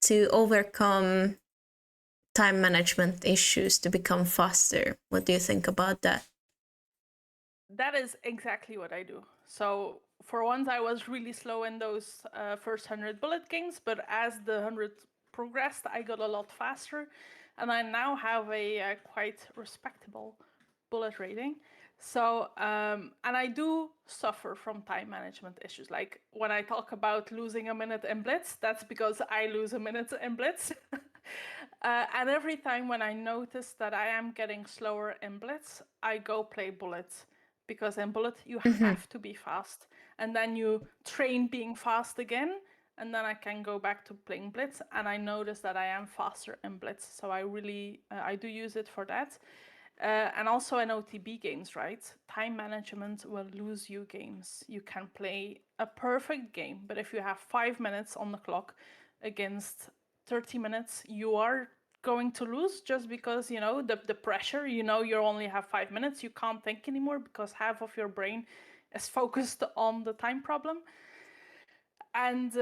[SPEAKER 1] to overcome time management issues to become faster? What do you think about that?
[SPEAKER 2] that is exactly what I do. So for once, I was really slow in those first 100 bullet games, but as the 100 progressed, I got a lot faster, and I now have a quite respectable bullet rating. So, and I do suffer from time management issues. Like when I talk about losing a minute in Blitz, that's because I lose a minute in Blitz. And every time when I notice that I am getting slower in Blitz, I go play Bullet. Because in Bullet, you have to be fast. And then you train being fast again. And then I can go back to playing Blitz. And I notice that I am faster in Blitz. So I really, I do use it for that. And also in OTB games, right? Time management will lose you games. You can play a perfect game, but if you have 5 minutes on the clock against 30 minutes, you are going to lose just because, you know, the pressure, you know, you only have 5 minutes. You can't think anymore because half of your brain is focused on the time problem. And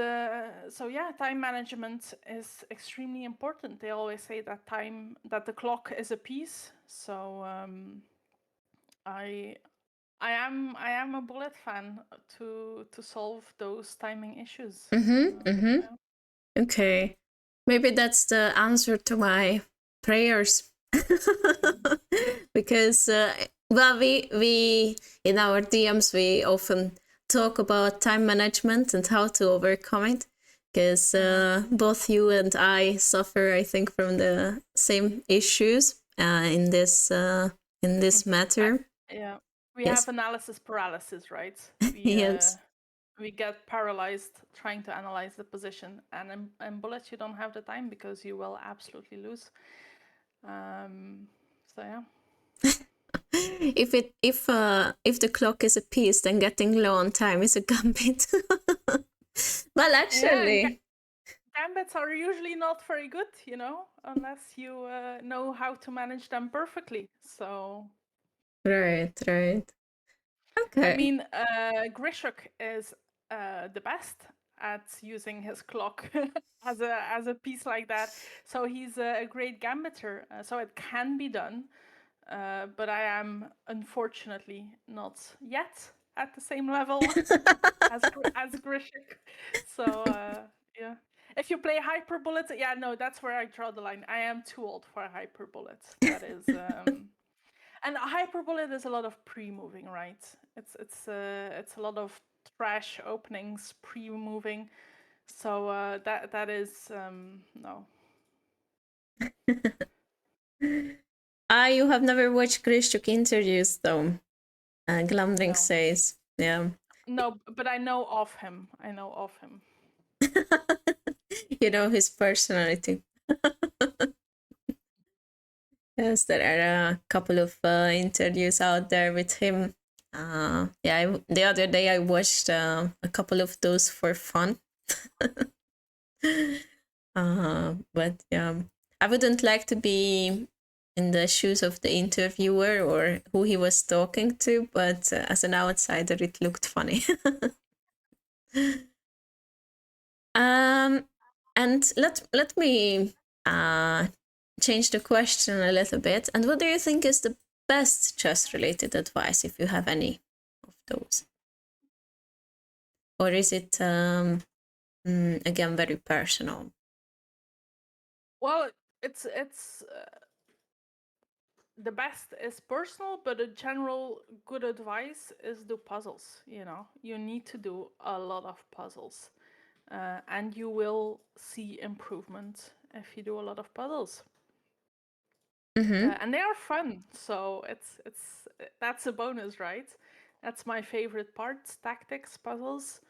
[SPEAKER 2] so yeah, time management is extremely important. They always say that that the clock is a piece. So I I am a Bullet fan to solve those timing issues. Yeah.
[SPEAKER 1] Okay. Maybe that's the answer to my prayers. Because well, we in our DMs we often talk about time management and how to overcome it. Because both you and I suffer, I think, from the same issues in this matter.
[SPEAKER 2] Yeah, we
[SPEAKER 1] Yes.
[SPEAKER 2] have analysis paralysis, right?
[SPEAKER 1] Yes.
[SPEAKER 2] We get paralyzed trying to analyze the position, and in Bullet you don't have the time because you will absolutely lose. So yeah.
[SPEAKER 1] If the clock is a piece, then getting low on time is a gambit. Well,
[SPEAKER 2] Yeah,
[SPEAKER 1] actually,
[SPEAKER 2] gambits are usually not very good, you know, unless you know how to manage them perfectly. So
[SPEAKER 1] right, right.
[SPEAKER 2] I
[SPEAKER 1] Okay.
[SPEAKER 2] mean, Grishuk is the best at using his clock as a piece like that. So he's a great gambiter. So it can be done, but I am unfortunately not yet at the same level as Grishuk. So yeah, if you play Hyper Bullet, yeah, no, that's where I draw the line. I am too old for a Hyper Bullet. That is. And Hyperbullet is a lot of pre-moving, right? It's a lot of trash openings, pre-moving. So that is no.
[SPEAKER 1] You have never watched Grishuk interviews, though. Glamdring
[SPEAKER 2] No.
[SPEAKER 1] says, yeah.
[SPEAKER 2] No, but I know of him. I know of him.
[SPEAKER 1] You know his personality. Yes, there are a couple of interviews out there with him. Yeah, the other day I watched a couple of those for fun. But yeah, I wouldn't like to be in the shoes of the interviewer or who he was talking to, but as an outsider, it looked funny. um, and let me change the question a little bit. And what do you think is the best chess related advice, if you have any of those? Or is it again very personal?
[SPEAKER 2] Well, it's the best is personal, but a general good advice is do puzzles. You know, you need to do a lot of puzzles, and you will see improvement if you do a lot of puzzles. And they are fun, so it's that's a bonus, right? That's my favorite part: tactics puzzles.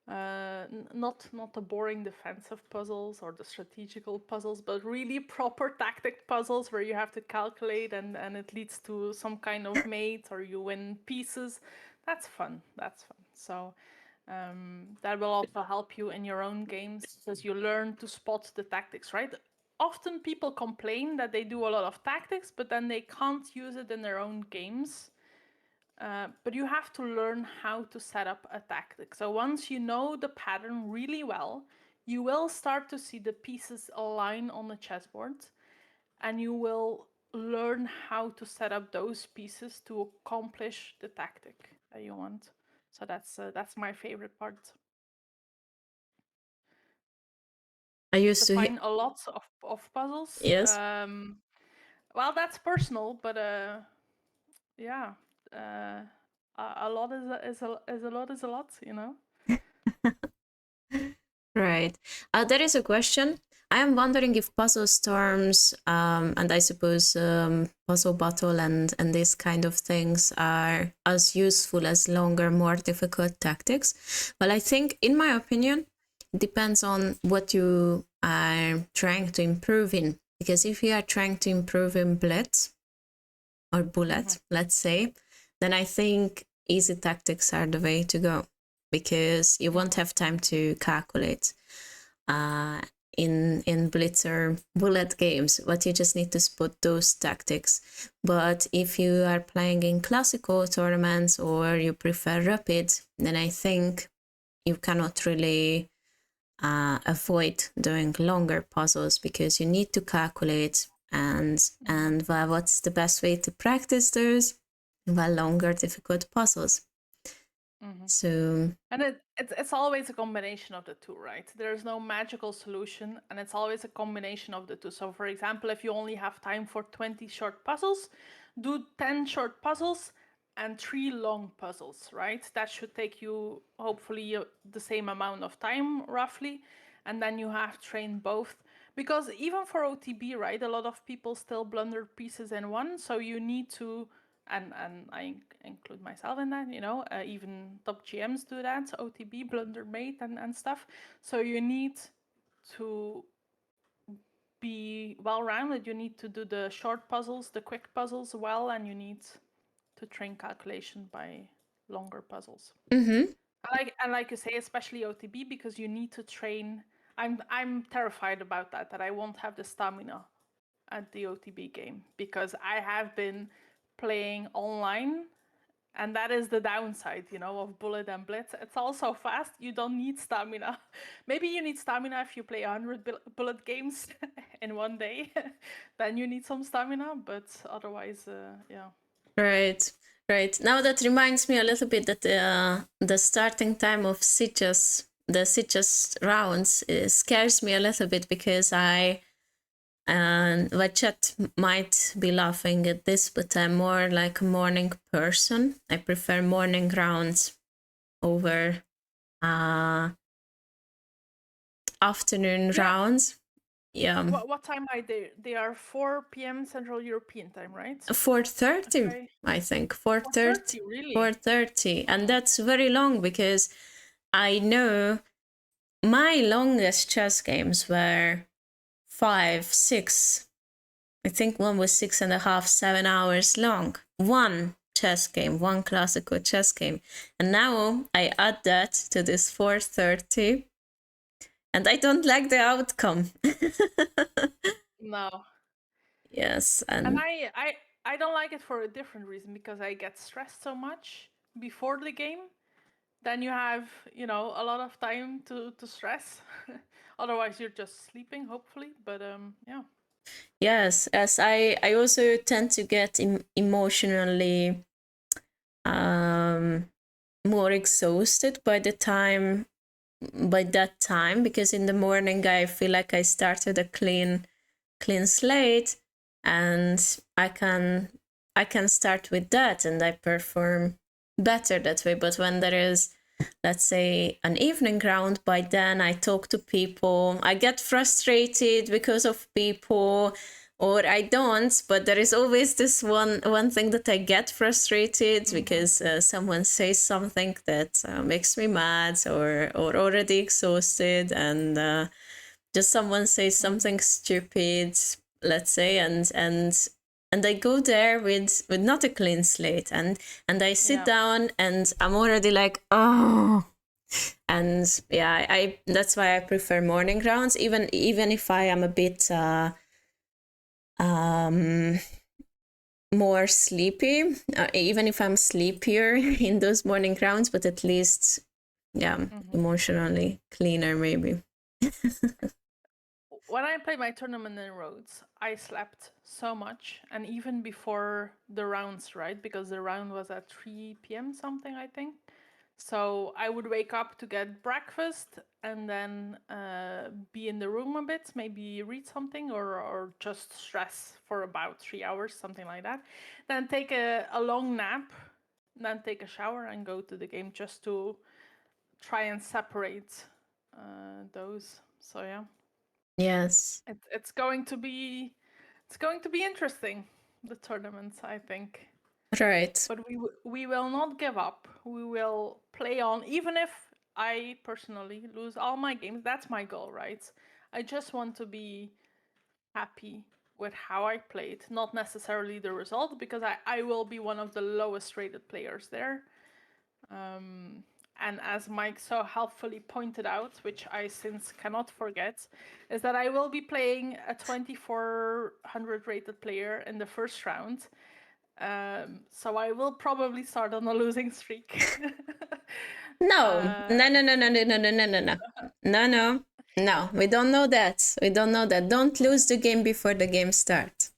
[SPEAKER 2] Not the boring defensive puzzles or the strategical puzzles, but really proper tactic puzzles where you have to calculate and it leads to some kind of mate or you win pieces. That's fun. That's fun. So that will also help you in your own games because you learn to spot the tactics, right? Often people complain that they do a lot of tactics, but then they can't use it in their own games. But you have to learn how to set up a tactic. So once you know the pattern really well, you will start to see the pieces align on the chessboard, and you will learn how to set up those pieces to accomplish the tactic that you want. So that's my favorite part.
[SPEAKER 1] I used to
[SPEAKER 2] define a lot of puzzles.
[SPEAKER 1] yes.
[SPEAKER 2] Well, that's personal, but yeah, uh, a lot is a lot is a lot, you know.
[SPEAKER 1] Right. There is a question. I am wondering if puzzle storms and I suppose puzzle battle and these kind of things are as useful as longer, more difficult tactics. Well, I think, in my opinion, it depends on what you are trying to improve in. Because if you are trying to improve in blitz or bullet, let's say, then I think easy tactics are the way to go because you won't have time to calculate in blitz or bullet games, but you just need to spot those tactics. But if you are playing in classical tournaments or you prefer rapid, then I think you cannot really avoid doing longer puzzles because you need to calculate and well, what's the best way to practice those? Well, longer difficult puzzles. So
[SPEAKER 2] And it's always a combination of the two, right? There's no magical solution, and it's always a combination of the two. So, for example, if you only have time for 20 short puzzles, do 10 short puzzles and 3 long puzzles, right? That should take you hopefully the same amount of time, roughly. And then you have trained both. Because even for OTB, right, a lot of people still blunder pieces in one. So you need to and I include myself in that, you know, even top GMs do that, OTB, blunder mate and stuff. So you need to be well-rounded. You need to do the short puzzles, the quick puzzles well, and you need to train calculation by longer puzzles. And like you say, especially OTB, because you need to train. I'm terrified about that I won't have the stamina at the OTB game because I have been playing online, and that is the downside, you know, of bullet and blitz. It's also fast. You don't need stamina. Maybe you need stamina if you play 100 bullet games in one day. Then you need some stamina, but otherwise, yeah.
[SPEAKER 1] right, right. Now that reminds me a little bit that the starting time of the sieges rounds scares me a little bit because and chat might be laughing at this, but I'm more like a morning person. I prefer morning rounds over afternoon rounds. Yeah.
[SPEAKER 2] What time are they? They are 4 p.m. Central European time, right?
[SPEAKER 1] 4:30,
[SPEAKER 2] Okay.
[SPEAKER 1] I think. 4:30.
[SPEAKER 2] 4:30, really?
[SPEAKER 1] 4:30. And that's very long because I know my longest chess games were 5, 6. I think one was 6.5, 7 hours long. One chess game, one classical chess game. And now I add that to this 4:30, and I don't like the outcome.
[SPEAKER 2] No.
[SPEAKER 1] Yes,
[SPEAKER 2] And I don't like it for a different reason, because I get stressed so much before the game. Then you have, you know, a lot of time to stress. Otherwise you're just sleeping, hopefully. But yeah.
[SPEAKER 1] yes, as I also tend to get emotionally more exhausted by that time, because in the morning I feel like I started a clean slate, and I can start with that and I perform better that way. But when there is, let's say, an evening round, by then I talk to people, I get frustrated because of people, or I don't, but there is always this one thing that I get frustrated because someone says something that makes me mad, or already exhausted, and just someone says something stupid, let's say, and I go there with not a clean slate, and I sit down and I'm already like, oh. And yeah, I that's why I prefer morning rounds, even if I am a bit more sleepy, even if I'm sleepier in those morning rounds, but at least, yeah, emotionally cleaner maybe.
[SPEAKER 2] When I played my tournament in Rhodes, I slept so much, and even before the rounds, right? Because the round was at 3 p.m. something, I think. So I would wake up to get breakfast and then be in the room a bit, maybe read something or just stress for about 3 hours, something like that. Then take a long nap, then take a shower and go to the game just to try and separate those. So yeah,
[SPEAKER 1] Yes.
[SPEAKER 2] it's going to be interesting, the tournaments, I think.
[SPEAKER 1] Right.
[SPEAKER 2] But we will not give up. We will play on, even if I personally lose all my games. That's my goal, right? I just want to be happy with how I played, not necessarily the result, because I will be one of the lowest rated players there. And as Mike so helpfully pointed out, which I since cannot forget, is that I will be playing a 2400 rated player in the first round. So I will probably start on a losing streak.
[SPEAKER 1] No, no, no, no, no, no, no, no, no, no, no, no, no, no. We don't know that. We don't know that. Don't lose the game before the game starts.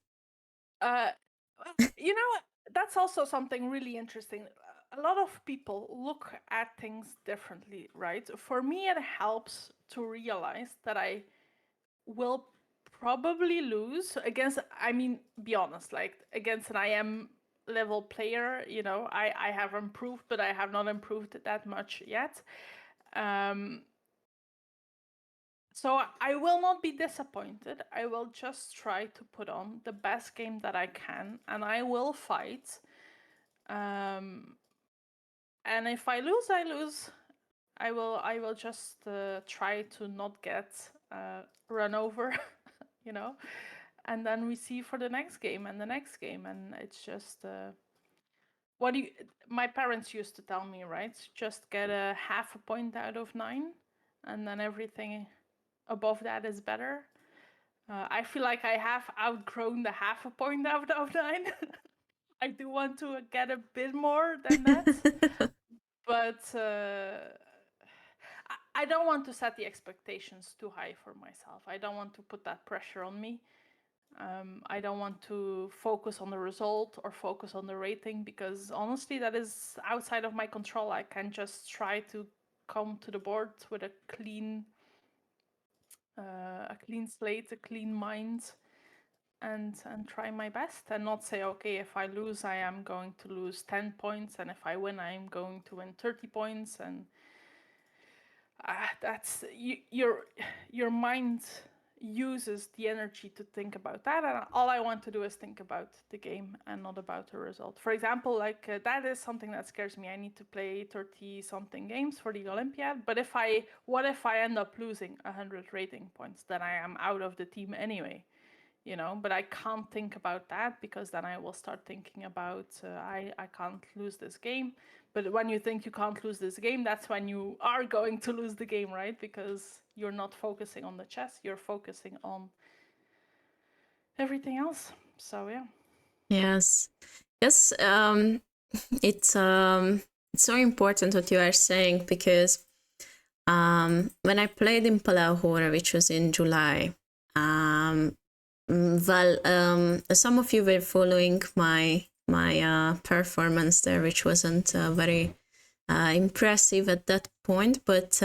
[SPEAKER 2] You know, that's also something really interesting. A lot of people look at things differently, right? For me, it helps to realize that I will probably lose against, I mean, be honest, like against an IM level player, I have improved, but I have not improved that much yet. So I will not be disappointed. I will just try to put on the best game that I can, and I will fight. And if I lose, I lose. I will just try to not get run over, you know. And then we see for the next game and the next game, and it's just what do you? My parents used to tell me, right? Just get a half a point out of 9, and then everything above that is better. I feel like I have outgrown the half a point out of 9. I do want to get a bit more than that, but I don't want to set the expectations too high for myself. I don't want to put that pressure on me. I don't want to focus on the result or focus on the rating, because honestly, that is outside of my control. I can just try to come to the board with a clean slate, a clean mind, and try my best, and not say, okay, if I lose, I am going to lose 10 points, and if I win, I am going to win 30 points. And that's your mind uses the energy to think about that, and all I want to do is think about the game and not about the result. For example, like that is something that scares me. I need to play 30 something games for the Olympiad, but what if I end up losing 100 rating points? Then I am out of the team anyway, but I can't think about that, because then I will start thinking about I can't lose this game. But when you think you can't lose this game, that's when you are going to lose the game, right? Because you're not focusing on the chess, you're focusing on everything else. So yeah.
[SPEAKER 1] Yes. Yes. It's so important what you are saying, because when I played in Palahora, which was in July, some of you were following my performance there, which wasn't very impressive at that point, but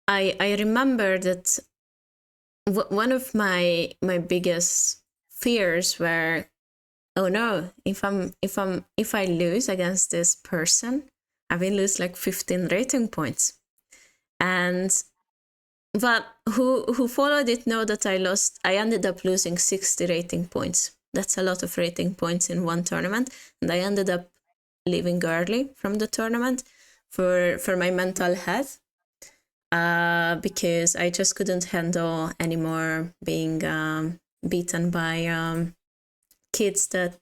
[SPEAKER 1] I remember that one of my biggest fears were, oh no, if I lose against this person, I will lose like 15 rating points. And but who followed it know that I ended up losing 60 rating points. That's a lot of rating points in one tournament, and I ended up leaving early from the tournament for my mental health, because I just couldn't handle anymore being beaten by kids that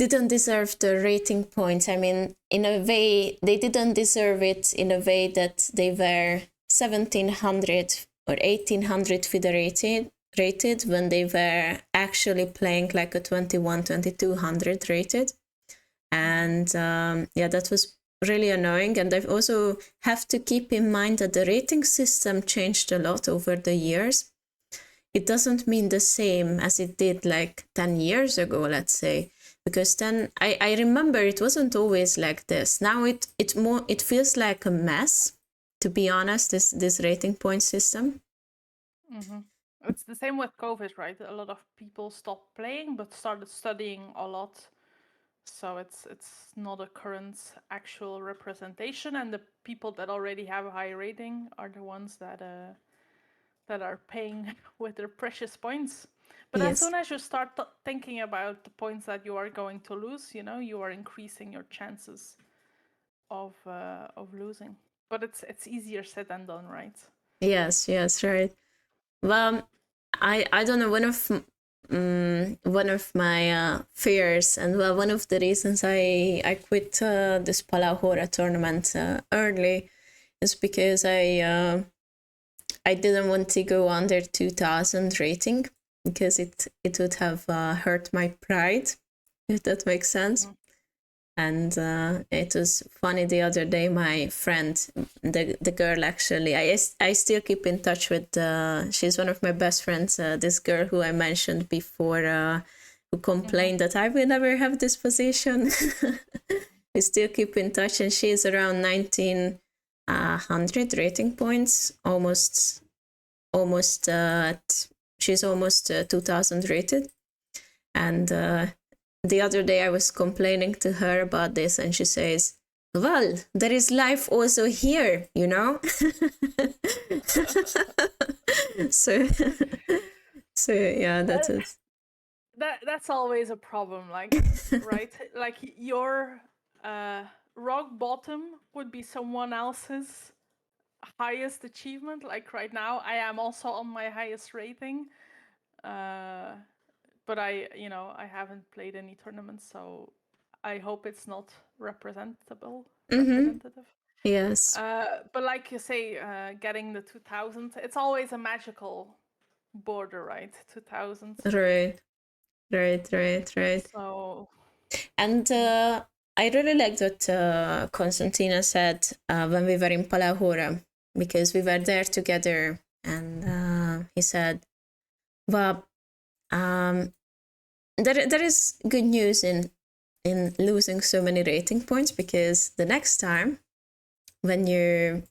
[SPEAKER 1] didn't deserve the rating points. I mean, in a way, they didn't deserve it in a way that they were 1700 or 1800 FIDE rated when they were actually playing like a 2200 rated. And that was really annoying. And I also have to keep in mind that the rating system changed a lot over the years. It doesn't mean the same as it did like 10 years ago, let's say, because then I remember it wasn't always like this. Now it feels like a mess, to be honest, this rating point system.
[SPEAKER 2] It's the same with COVID, right? A lot of people stopped playing but started studying a lot. So it's not a current actual representation, and the people that already have a high rating are the ones that are paying with their precious points. But as
[SPEAKER 1] Yes.
[SPEAKER 2] soon as you start thinking about the points that you are going to lose, you are increasing your chances of losing. But it's easier said than done, right?
[SPEAKER 1] Yes, right. Well, I don't know, one of my fears, and well, one of the reasons I quit this Palahora tournament early is because I didn't want to go under 2000 rating, because it would have hurt my pride, if that makes sense. And it was funny, the other day my friend, the girl, actually, I still keep in touch with, she's one of my best friends, this girl who I mentioned before, who complained that I will never have this position. We still keep in touch, and she's around 1900 rating points, almost she's almost 2000 rated. And the other day I was complaining to her about this, and she says, well, there is life also here, you know? so so yeah, that is.
[SPEAKER 2] That's always a problem, like, right? Like your rock bottom would be someone else's highest achievement. Like right now, I am also on my highest rating, but I haven't played any tournaments, so I hope it's not representative.
[SPEAKER 1] Yes.
[SPEAKER 2] But like you say, getting the 2000, it's always a magical border, right? 2000.
[SPEAKER 1] Right.
[SPEAKER 2] So
[SPEAKER 1] And I really liked what Constantina said when we were in Palahora, because we were there together, and he said, well, there is good news in losing so many rating points, because the next time when you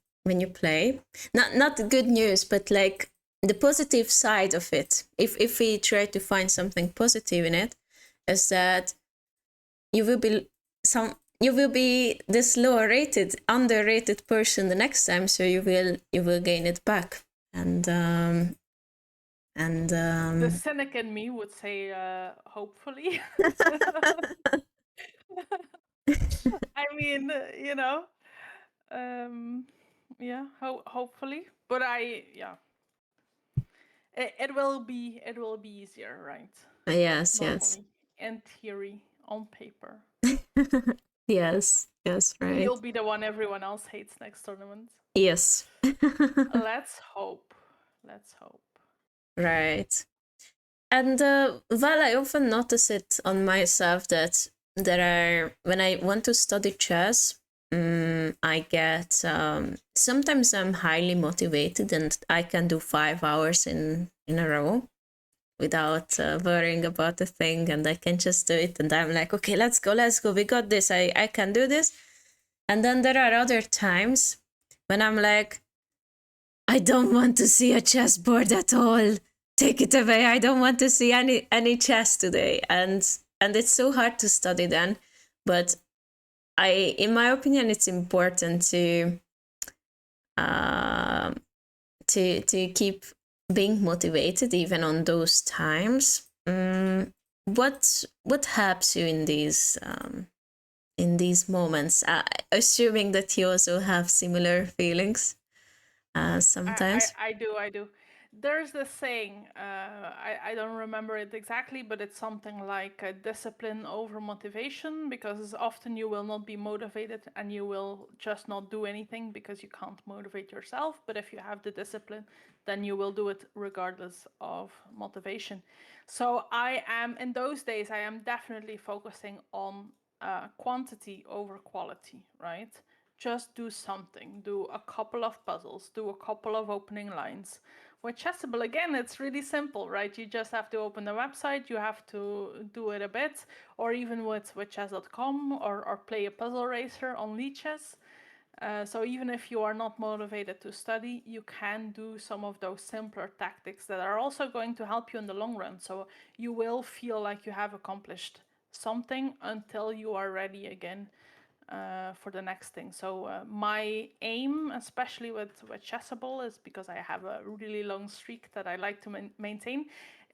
[SPEAKER 1] play, not the good news, but like the positive side of it, if we try to find something positive in it, is that you will be this lower rated, underrated person the next time, so you will gain it back. And
[SPEAKER 2] the cynic in me would say, hopefully. I mean, yeah, hopefully. But it will be easier, right?
[SPEAKER 1] yes,
[SPEAKER 2] Normally, in theory, on paper.
[SPEAKER 1] yes, right.
[SPEAKER 2] You'll be the one everyone else hates next tournament.
[SPEAKER 1] Yes.
[SPEAKER 2] Let's hope. Let's hope.
[SPEAKER 1] Right. And well, I often notice it on myself that when I want to study chess, I get, sometimes I'm highly motivated and I can do 5 hours in a row without worrying about a thing, and I can just do it. And I'm like, okay, let's go, we got this, I can do this. And then there are other times when I'm like, I don't want to see a chessboard at all. Take it away. I don't want to see any chess today. And it's so hard to study then. But in my opinion, it's important uh, to keep being motivated even on those times. What helps you in these moments? Assuming that you also have similar feelings sometimes.
[SPEAKER 2] I do. There's this saying, I don't remember it exactly, but it's something like discipline over motivation, because often you will not be motivated and you will just not do anything because you can't motivate yourself. But if you have the discipline, then you will do it regardless of motivation. So in those days, I am definitely focusing on quantity over quality, right? Just do something, do a couple of puzzles, do a couple of opening lines, with Chessable, again, it's really simple, right? You just have to open the website, you have to do it a bit, or even with chess.com, or play a puzzle racer on Lichess. So even if you are not motivated to study, you can do some of those simpler tactics that are also going to help you in the long run. So you will feel like you have accomplished something until you are ready again for the next thing. So my aim, especially with Chessable, is because I have a really long streak that I like to maintain,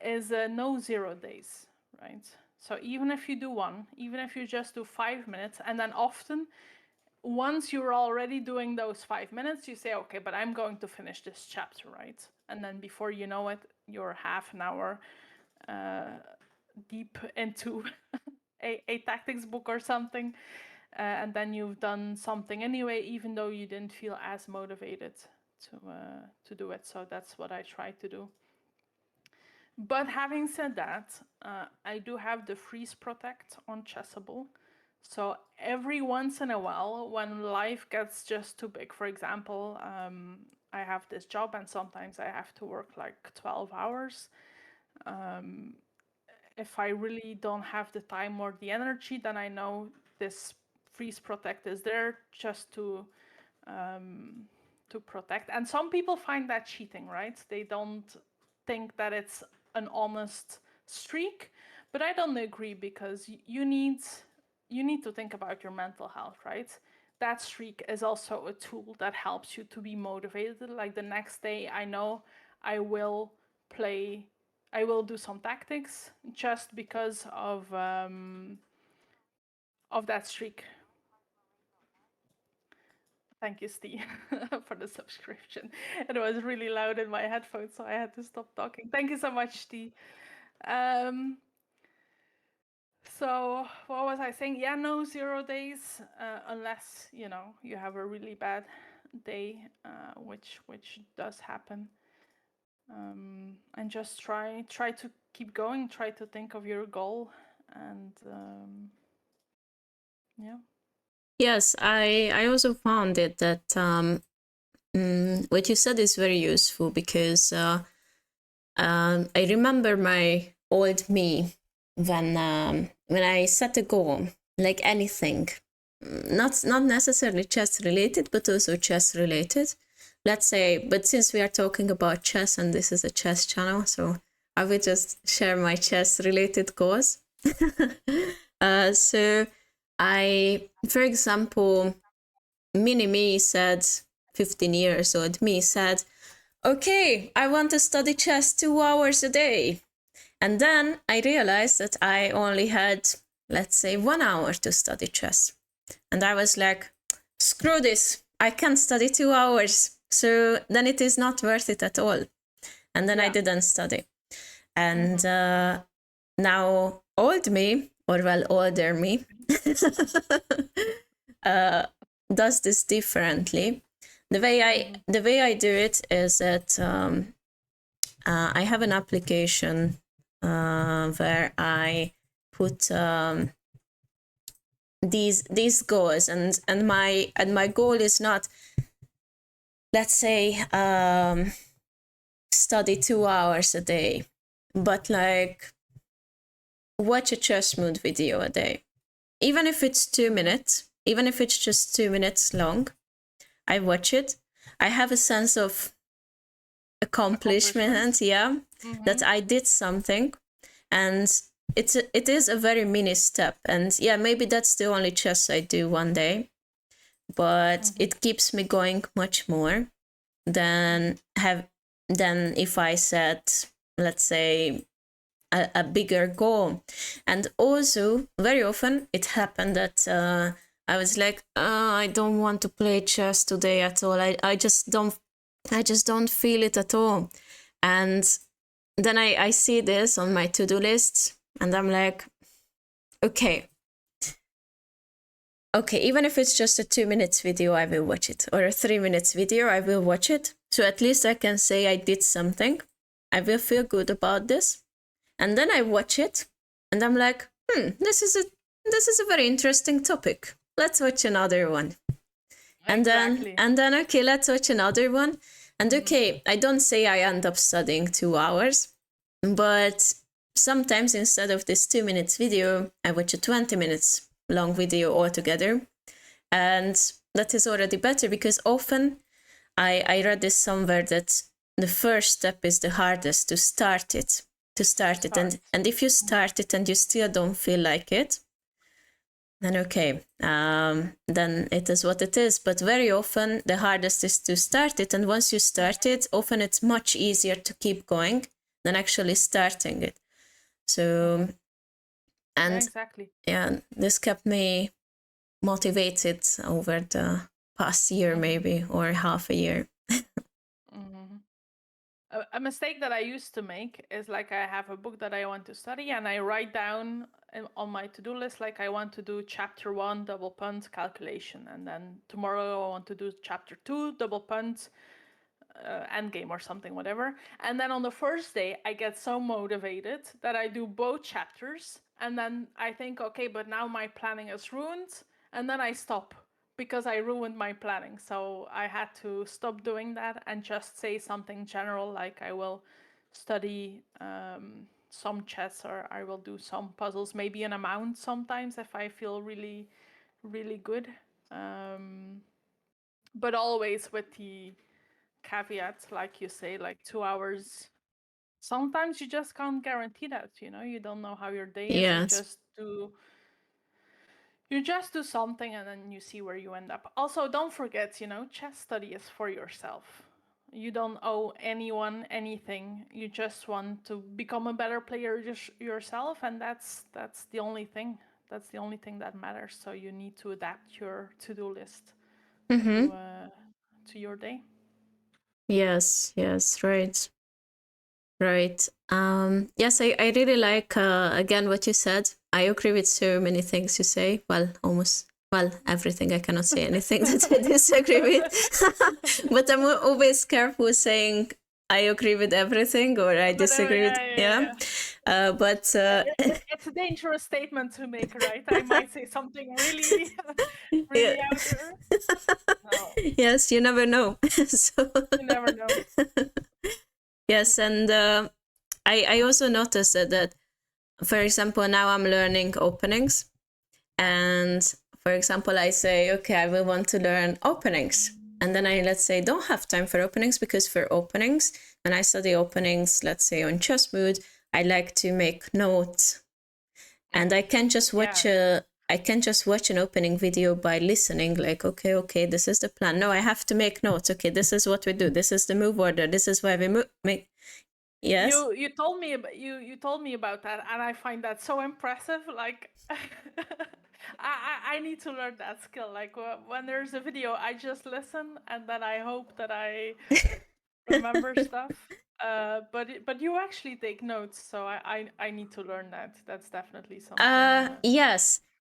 [SPEAKER 2] is no 0 days, right? So even if you do one, even if you just do 5 minutes, and then often once you're already doing those 5 minutes, you say, okay, but I'm going to finish this chapter, right? And then before you know it, you're half an hour deep into a tactics book or something. And then you've done something anyway, even though you didn't feel as motivated to do it. So that's what I try to do. But having said that, I do have the freeze protect on Chessable. So every once in a while, when life gets just too big, for example, I have this job and sometimes I have to work like 12 hours. If I really don't have the time or the energy, then I know this freeze protect is there just to protect. And some people find that cheating, right? They don't think that it's an honest streak, but I don't agree, because you need to think about your mental health, right? That streak is also a tool that helps you to be motivated. Like the next day, I know I will do some tactics just because of that streak. Thank you, Steve, for the subscription. It was really loud in my headphones, so I had to stop talking. Thank you so much, Steve. So what was I saying? Yeah, no 0 days, unless you have a really bad day, which does happen. And just try to keep going. Try to think of your goal, and yeah.
[SPEAKER 1] Yes, I also found it that what you said is very useful, because I remember my old me when I set a goal, like anything, not necessarily chess related, but also chess related. Let's say, but since we are talking about chess and this is a chess channel, so I will just share my chess related goals. So I, for example, mini me said, 15 years old me said, okay, I want to study chess 2 hours a day. And then I realized that I only had, let's say, 1 hour to study chess. And I was like, screw this, I can't study 2 hours. So then it is not worth it at all. And then I didn't study. And now old me, or well, older me, does this differently. The way I do it is that I have an application where I put these goals, and my goal is not, let's say, study 2 hours a day, but like watch a chess mood video a day, even if it's 2 minutes, even if it's just 2 minutes long. I watch it. I have a sense of accomplishment, that I did something, and it is a very mini step. And yeah, maybe that's the only chess I do one day, but it keeps me going much more than if I set, let's say, a bigger goal. And also very often it happened that I was like, I don't want to play chess today at all. I just don't feel it at all. And then I see this on my to-do list, and I'm like, okay, even if it's just a 2 minutes video, I will watch it, or a 3 minutes video, I will watch it. So at least I can say I did something. I will feel good about this. And then I watch it, and I'm like, this is a very interesting topic. Let's watch another one. Exactly. And then okay, let's watch another one. And okay, I don't say I end up studying 2 hours, but sometimes instead of this 2 minutes video, I watch a 20 minutes long video altogether. And that is already better, because often I read this somewhere that the first step is the hardest, to start it. And if you start it and you still don't feel like it, then okay, then it is what it is. But very often the hardest is to start it, and once you start it, often it's much easier to keep going than actually starting it. So, and
[SPEAKER 2] exactly.
[SPEAKER 1] yeah, this kept me motivated over the past year, maybe, or half a year.
[SPEAKER 2] A mistake that I used to make is, like, I have a book that I want to study, and I write down on my to-do list, like, I want to do chapter 1 double punt calculation, and then tomorrow I want to do chapter 2 double punt end game or something, whatever. And then on the first day, I get so motivated that I do both chapters, and then I think, okay, but now my planning is ruined, and then I stop because I ruined my planning. So I had to stop doing that and just say something general, like I will study some chess, or I will do some puzzles, maybe an amount sometimes if I feel really, really good. But always with the caveat, like you say, like 2 hours. Sometimes you just can't guarantee that, you don't know how your day is.
[SPEAKER 1] Yes.
[SPEAKER 2] You just do something, and then you see where you end up. Also, don't forget, chess study is for yourself. You don't owe anyone anything. You just want to become a better player yourself, and that's the only thing. That's the only thing that matters. So you need to adapt your to-do list to your day.
[SPEAKER 1] Yes, right. Right. Yes, I really like, again, what you said. I agree with so many things you say. Well, almost, well, everything. I cannot say anything that I disagree with. But I'm always careful saying I agree with everything or I disagree with, yeah. But
[SPEAKER 2] it's a dangerous statement to make, right? I might say something really, really out there. No.
[SPEAKER 1] Yes, you never know. So
[SPEAKER 2] you never know.
[SPEAKER 1] Yes, and I also noticed that, for example, now I'm learning openings, and for example, I say, okay, I will want to learn openings, and then I, let's say, don't have time for openings, because for openings, when I study openings, let's say on chess mood, I like to make notes, and I can just watch an opening video by listening, like, okay, this is the plan. No, I have to make notes. Okay, this is what we do. This is the move order. This is why we make. Yes.
[SPEAKER 2] You told me about that, and I find that so impressive. Like, I need to learn that skill. Like, when there's a video, I just listen, and then I hope that I remember stuff. But you actually take notes, so I need to learn that. That's definitely something.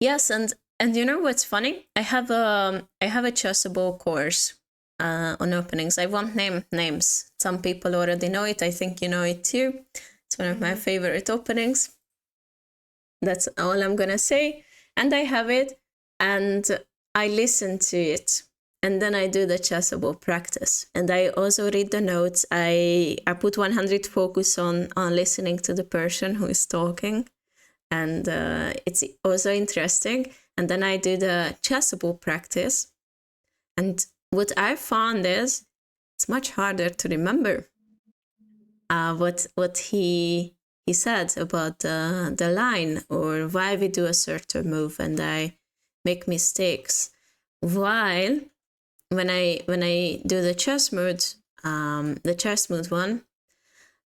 [SPEAKER 1] Yes, and you know what's funny? I have a chessable course on openings. I won't name names. Some people already know it. I think you know it too. It's one of my favorite openings. That's all I'm gonna say. And I have it, and I listen to it, and then I do the chessable practice. And I also read the notes. I put 100 focus on listening to the person who is talking, and it's also interesting. And then I do the chessable practice, and what I found is it's much harder to remember what he said about the line, or why we do a certain move, and I make mistakes. While when I do the chess mode one,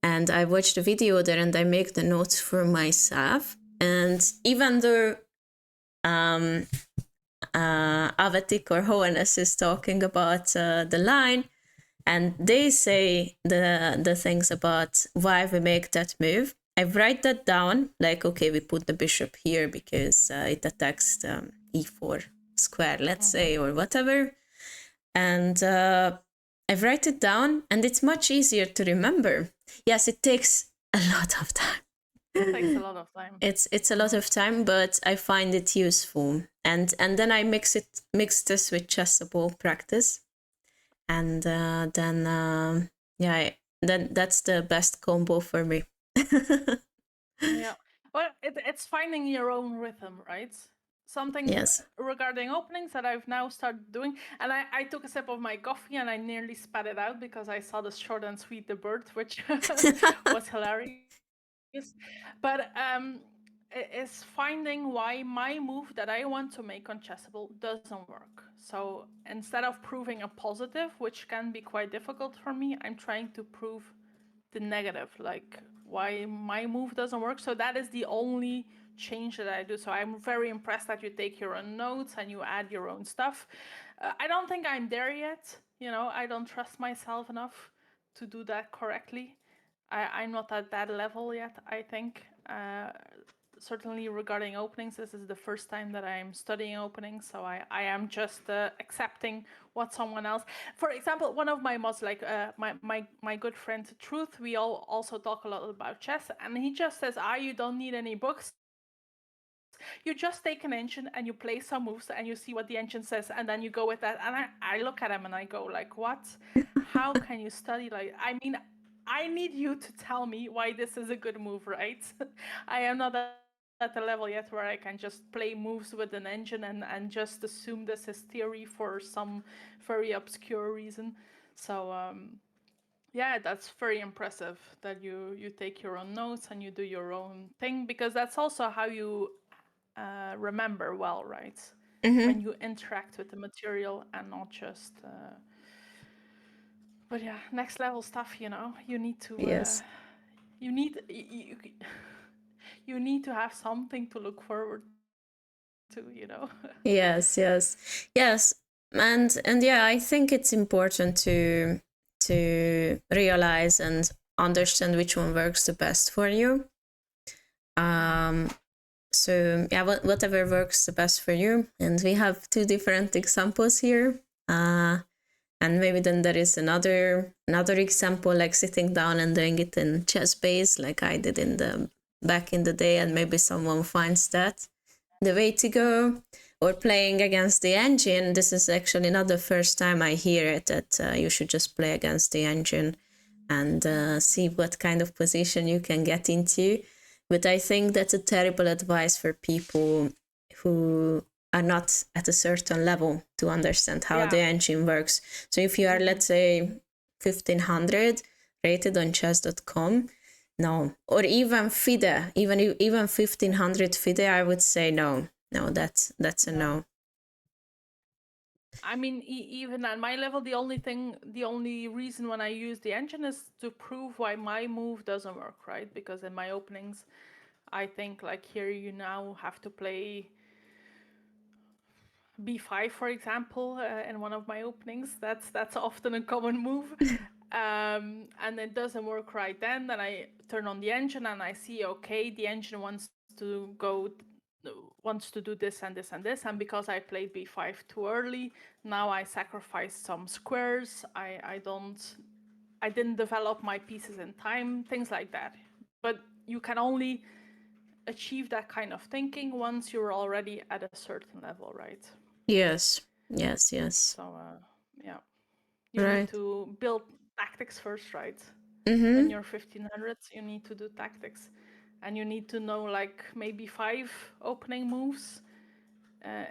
[SPEAKER 1] and I watch the video there, and I make the notes for myself. And even though Avatik or Hoeneß is talking about the line, and they say the things about why we make that move, I write that down, like, okay, we put the bishop here because it attacks the e4 square, let's say, or whatever. And I write it down, and it's much easier to remember. Yes, it takes a lot of time.
[SPEAKER 2] It takes a lot of time.
[SPEAKER 1] It's a lot of time, but I find it useful. And then I mix this with chessable practice. and then yeah, that's the best combo for me.
[SPEAKER 2] Yeah. Well, it's finding your own rhythm, right? Something
[SPEAKER 1] Yes.
[SPEAKER 2] regarding openings that I've now started doing. And I took a sip of my coffee and I nearly spat it out because I saw the short and sweet the bird, which was hilarious. But it's finding why my move that I want to make on Chessable doesn't work. So instead of proving a positive, which can be quite difficult for me, I'm trying to prove the negative, like why my move doesn't work. So that is the only change that I do. So I'm very impressed that you take your own notes and you add your own stuff. I don't think I'm there yet. I don't trust myself enough to do that correctly. I'm not at that level yet, I think. Certainly regarding openings, this is the first time that I'm studying openings, so I am just accepting what someone else. For example, one of my mods, like my good friend Truth, we all also talk a lot about chess, and he just says, you don't need any books. You just take an engine and you play some moves and you see what the engine says, and then you go with that. And I look at him and I go, like, what? How can you study? Like, I mean, I need you to tell me why this is a good move, right? I am not at the level yet where I can just play moves with an engine and just assume this is theory for some very obscure reason. So yeah, that's very impressive that you take your own notes and you do your own thing, because that's also how you remember well, right? When you interact with the material and not just. But yeah, next level stuff. You need to.
[SPEAKER 1] Yes.
[SPEAKER 2] You need you need to have something to look forward to.
[SPEAKER 1] Yes, yes, yes, and yeah, I think it's important to realize and understand which one works the best for you. So yeah, whatever works the best for you, and we have two different examples here. And maybe then there is another example, like sitting down and doing it in chess base, like I did in the back in the day, and maybe someone finds that the way to go. Or playing against the engine. This is actually not the first time I hear it, that you should just play against the engine and see what kind of position you can get into. But I think that's a terrible advice for people who are not at a certain level to understand how the engine works. So if you are, let's say, 1500 rated on chess.com, no. Or even FIDE, even 1500 FIDE, I would say no. No, that's a no.
[SPEAKER 2] I mean, even at my level, the only reason when I use the engine is to prove why my move doesn't work, right? Because in my openings, I think like here you now have to play b5, for example, in one of my openings. That's often a common move. And it doesn't work right then. Then I turn on the engine and I see, okay, the engine wants to do this and this and this, and because I played b5 too early, now I sacrificed some squares. I didn't develop my pieces in time, things like that. But you can only achieve that kind of thinking once you're already at a certain level, right?
[SPEAKER 1] Yes. Yes, yes.
[SPEAKER 2] So yeah, you need
[SPEAKER 1] Right.
[SPEAKER 2] to build tactics first, right?
[SPEAKER 1] Mm-hmm.
[SPEAKER 2] When you're 1500s, you need to do tactics, and you need to know like maybe 5 opening moves,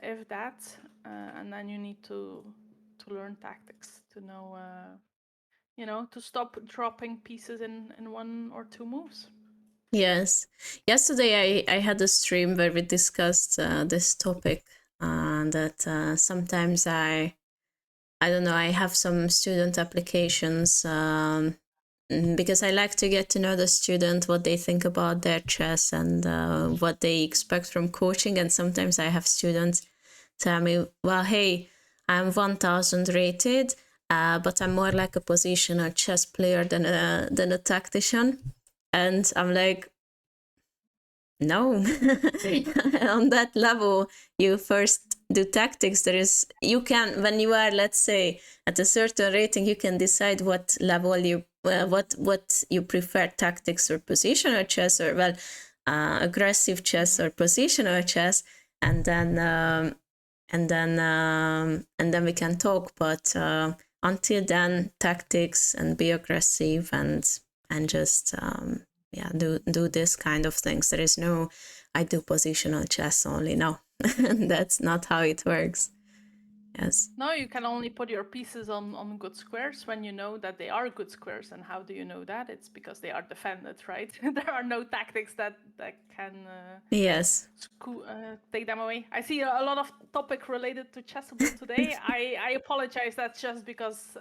[SPEAKER 2] if that, and then you need to learn tactics to know, to stop dropping pieces in 1 or 2 moves.
[SPEAKER 1] Yes. Yesterday I had a stream where we discussed this topic, that sometimes I don't know, I have some student applications, because I like to get to know the student, what they think about their chess, and what they expect from coaching. And sometimes I have students tell me, well, hey, I'm 1000 rated, but I'm more like a positional chess player than a tactician. And I'm like, no. On that level, you first do tactics. You can, when you are, let's say, at a certain rating, you can decide what level what you prefer, tactics or positional chess, or aggressive chess or positional chess. And then we can talk. But until then, tactics and be aggressive and just do this kind of things. There is no, I do positional chess only. No, that's not how it works. Yes.
[SPEAKER 2] No, you can only put your pieces on good squares when you know that they are good squares. And how do you know that? It's because they are defended, right? There are no tactics that can
[SPEAKER 1] Yes.
[SPEAKER 2] take them away. I see a lot of topic related to chessable today. I apologize. That's just because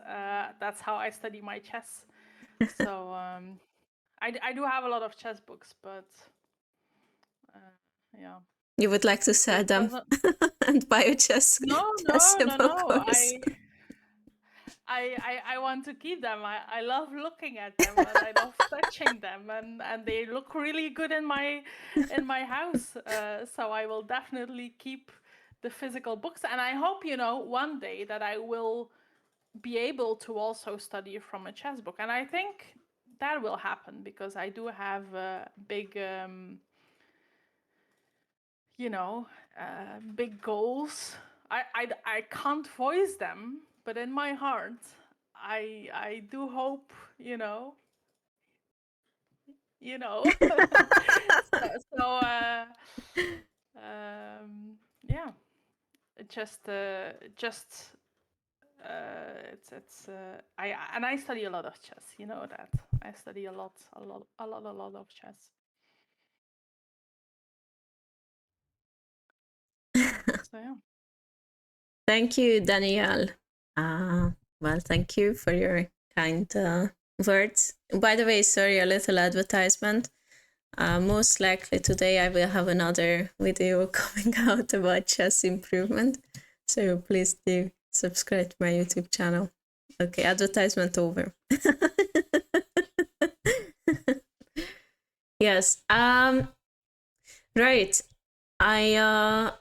[SPEAKER 2] that's how I study my chess. So I do have a lot of chess books, but yeah.
[SPEAKER 1] You would like to sell
[SPEAKER 2] It
[SPEAKER 1] them
[SPEAKER 2] doesn't.
[SPEAKER 1] and buy a chess
[SPEAKER 2] No, no.
[SPEAKER 1] course.
[SPEAKER 2] I want to keep them. I love looking at them and I love touching them, and they look really good in my house. So I will definitely keep the physical books, and I hope one day that I will be able to also study from a chess book, and I think that will happen because I do have big big goals. I can't voice them, but in my heart, I do hope, so yeah, just it's I study a lot of chess. You know that I study a lot of chess. So yeah.
[SPEAKER 1] Thank you, Danielle. Well, thank you for your kind words. By the way, sorry, a little advertisement. Most likely today I will have another video coming out about chess improvement. So please do subscribe to my YouTube channel. Okay, advertisement over. Yes. Right. I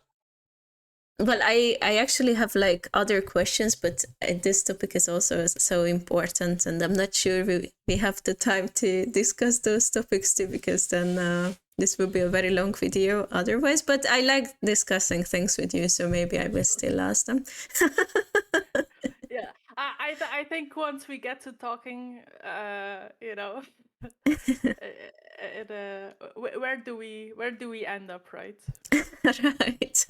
[SPEAKER 1] actually have like other questions, but this topic is also so important, and I'm not sure we have the time to discuss those topics too, because then this will be a very long video otherwise. But I like discussing things with you, so maybe I will still ask them.
[SPEAKER 2] Yeah, I think once we get to talking, where do we end up, right?
[SPEAKER 1] Right.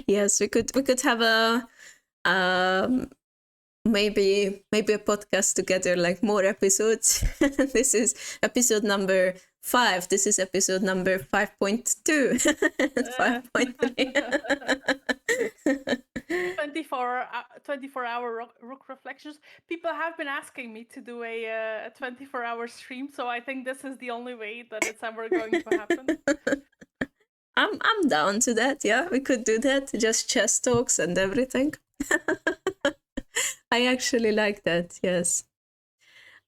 [SPEAKER 1] Yes, we could have a maybe a podcast together, like more episodes. This is episode number 5. This is episode number 5.2 and 5.3.
[SPEAKER 2] 24-hour Rook Reflections. People have been asking me to do a 24-hour stream, so I think this is the only way that it's ever going to happen.
[SPEAKER 1] I'm down to that. Yeah, we could do that. Just chess talks and everything. I actually like that. Yes.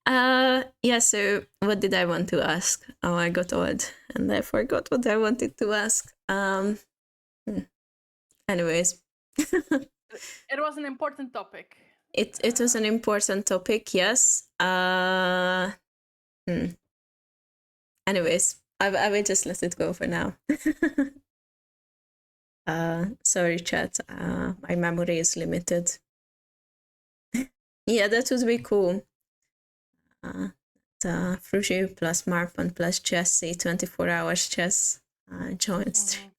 [SPEAKER 1] Yeah, so what did I want to ask? Oh, I got old and I forgot what I wanted to ask. Anyways.
[SPEAKER 2] It was an important topic.
[SPEAKER 1] It was an important topic, yes. Anyways, I will just let it go for now. Sorry, chat. My memory is limited. Yeah, that would be cool. Frushi plus Marepant plus Jesse, 24 hours chess joint stream.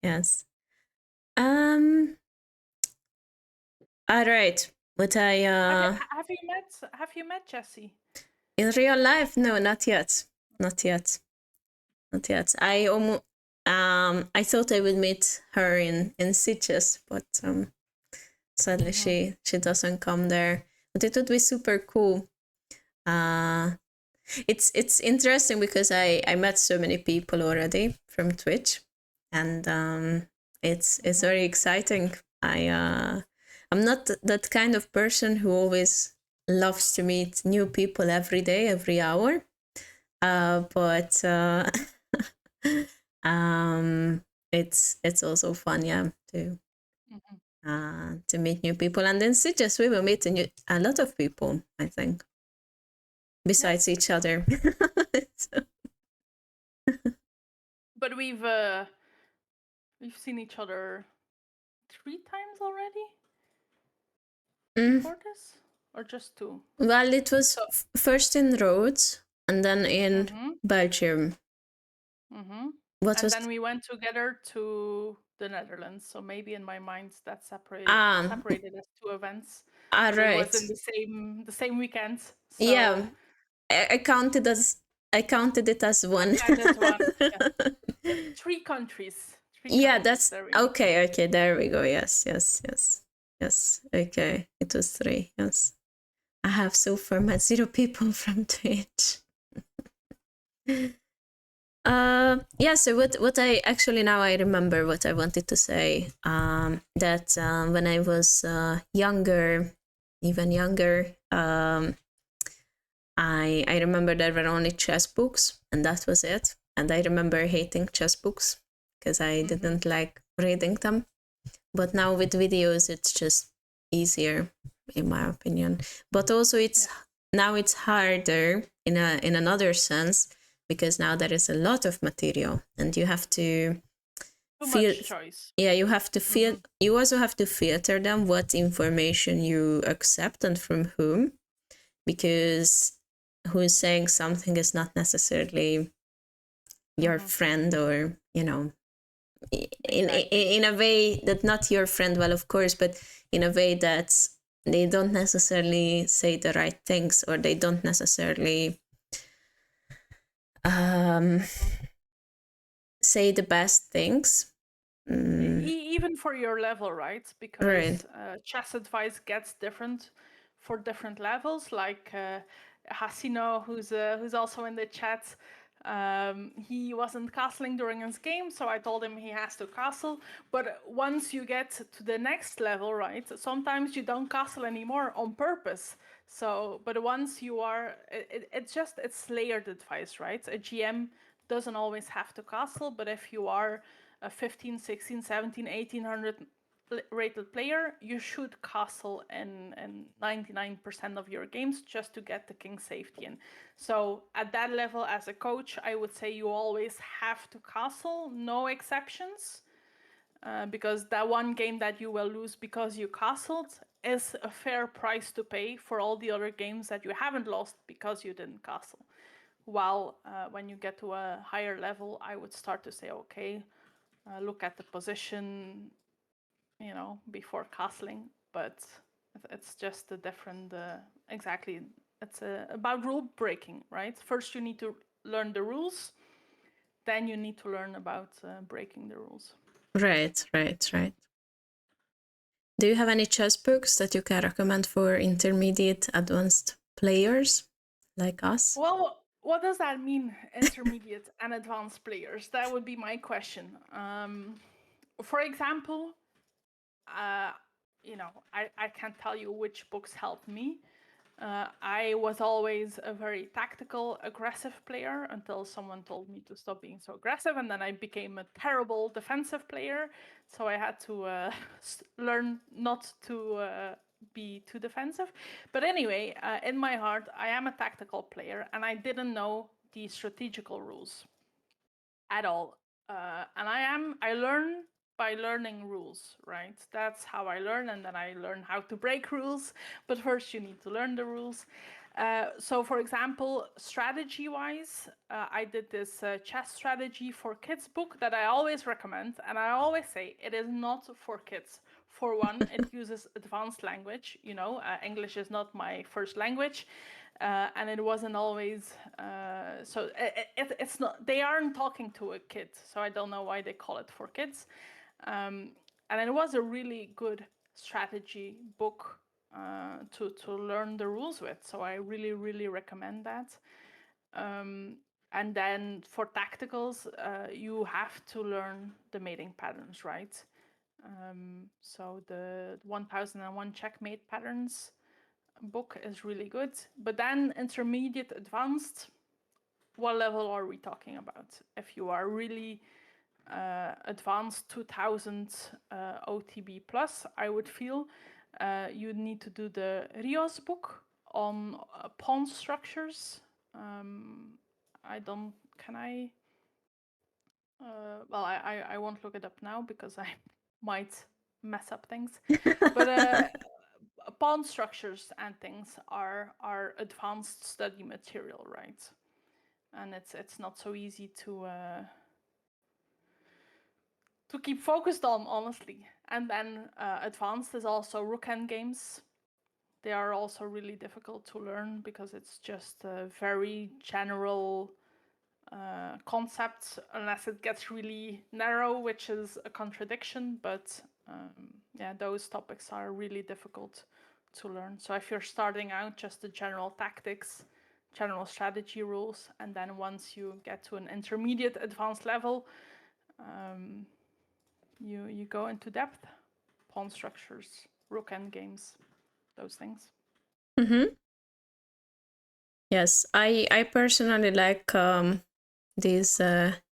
[SPEAKER 1] Yes. All right. But
[SPEAKER 2] have you met Jessie?
[SPEAKER 1] In real life? No, not yet. Not yet. I thought I would meet her in Sitges, but sadly she doesn't come there. But it would be super cool. It's interesting because I met so many people already from Twitch, and it's very exciting. I'm not that kind of person who always loves to meet new people every day, every hour. But it's also fun, yeah, to meet new people. And then Sitges, we will meet a lot of people, I think, besides each other. So.
[SPEAKER 2] But we've seen each other 3 times already.
[SPEAKER 1] Mm.
[SPEAKER 2] before this, or just 2?
[SPEAKER 1] Well, it was
[SPEAKER 2] So,
[SPEAKER 1] first in Rhodes and then in
[SPEAKER 2] mm-hmm,
[SPEAKER 1] Belgium.
[SPEAKER 2] mm-hmm.
[SPEAKER 1] What
[SPEAKER 2] And
[SPEAKER 1] was
[SPEAKER 2] then we went together to the Netherlands. So maybe in my mind that's
[SPEAKER 1] ah
[SPEAKER 2] separated as 2 events, but it was in
[SPEAKER 1] right?
[SPEAKER 2] the same weekend.
[SPEAKER 1] Yeah,
[SPEAKER 2] So
[SPEAKER 1] I counted as I counted it as one.
[SPEAKER 2] that is one. Yeah. 3 countries. 3
[SPEAKER 1] Yeah,
[SPEAKER 2] countries.
[SPEAKER 1] that's
[SPEAKER 2] There we go.
[SPEAKER 1] okay. Okay, there we go. Yes, yes, yes, yes. Okay, it was 3. Yes, I have so far met 0 people from Twitch. Yeah, so what I actually, now I remember what I wanted to say. That when I was younger, even younger, I remember there were only chess books and that was it. And I remember hating chess books because I didn't like reading them. But now with videos, it's just easier, in my opinion. But also, it's now it's harder in another sense because now there is a lot of material, and you have to
[SPEAKER 2] Too
[SPEAKER 1] feel.
[SPEAKER 2] much choice.
[SPEAKER 1] Yeah, you have to feel. You also have to filter them what information you accept and from whom, because who's saying something is not necessarily your friend, or
[SPEAKER 2] Exactly.
[SPEAKER 1] in a way that not your friend, well, of course, but in a way that they don't necessarily say the right things, or they don't necessarily um, say the best things.
[SPEAKER 2] Even for your level, right?
[SPEAKER 1] Right.
[SPEAKER 2] Because chess advice gets different for different levels. Like Hasino, who's also in the chat, he wasn't castling during his game, so I told him he has to castle. But once you get to the next level, right? Sometimes you don't castle anymore on purpose. So, but once you are, it's layered advice, right? A GM doesn't always have to castle, but if you are a 15, 16, 17, 1800 rated player, you should castle in 99% of your games just to get the king safety in. So at that level, as a coach, I would say you always have to castle, no exceptions. Because that one game that you will lose because you castled is a fair price to pay for all the other games that you haven't lost because you didn't castle. While when you get to a higher level, I would start to say, okay, look at the position, before castling. But it's just a different, exactly. It's about rule breaking, right? First, you need to learn the rules, then you need to learn about breaking the rules.
[SPEAKER 1] Right, right, right. Do you have any chess books that you can recommend for intermediate advanced players like us?
[SPEAKER 2] Well, what does that mean, intermediate and advanced players? That would be my question. For example, uh, I can't tell you which books helped me. I was always a very tactical, aggressive player until someone told me to stop being so aggressive, and then I became a terrible defensive player. So I had to learn not to be too defensive. But anyway, in my heart, I am a tactical player, and I didn't know the strategical rules at all. And I learn by learning rules, right? That's how I learn, and then I learn how to break rules. But first, you need to learn the rules. So, for example, strategy wise, I did this chess strategy for kids book that I always recommend. And I always say it is not for kids. For one, it uses advanced language. English is not my first language. And it wasn't always so it's not, they aren't talking to a kid, so I don't know why they call it for kids. And it was a really good strategy book to learn the rules with, so I really really recommend that. And then for tacticals, you have to learn the mating patterns, right? So the 1001 checkmate patterns book is really good. But then intermediate, advanced, what level are we talking about? If you are really advanced 2000 OTB plus, I would feel you need to do the Rios book on pawn structures. I don't, can I? Well, I won't look it up now because I might mess up things. But pawn structures and things are advanced study material, right? And it's not so easy to keep focused on, honestly. And then advanced is also rook endgames. They are also really difficult to learn because it's just a very general concept, unless it gets really narrow, which is a contradiction. But yeah, those topics are really difficult to learn. So if you're starting out, just the general tactics, general strategy rules, and then once you get to an intermediate advanced level, you go into depth, pawn structures, rook endgames, those things.
[SPEAKER 1] Mm-hmm. Yes, I personally like these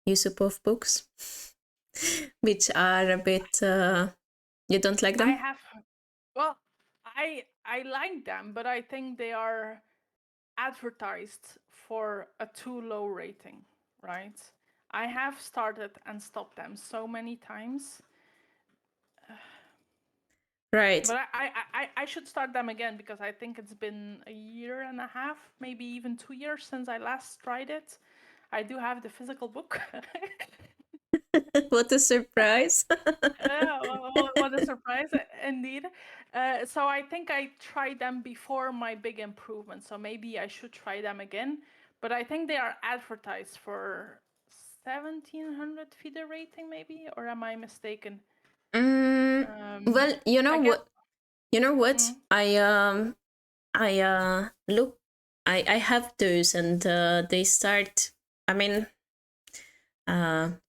[SPEAKER 1] Yusupov books, which are a bit. You don't like
[SPEAKER 2] I
[SPEAKER 1] them?
[SPEAKER 2] have, well, I like them, but I think they are advertised for a too low rating, right? I have started and stopped them so many times.
[SPEAKER 1] Right.
[SPEAKER 2] But I should start them again because I think it's been a year and a half, maybe even 2 years since I last tried it. I do have the physical book.
[SPEAKER 1] What a surprise.
[SPEAKER 2] What a surprise, indeed. So I think I tried them before my big improvement, so maybe I should try them again. But I think they are advertised for 1700 FIDE rating, maybe, or am I mistaken?
[SPEAKER 1] Well, you know
[SPEAKER 2] I guess.
[SPEAKER 1] what? You know what?
[SPEAKER 2] Mm,
[SPEAKER 1] I look. I have those, and they start. I mean,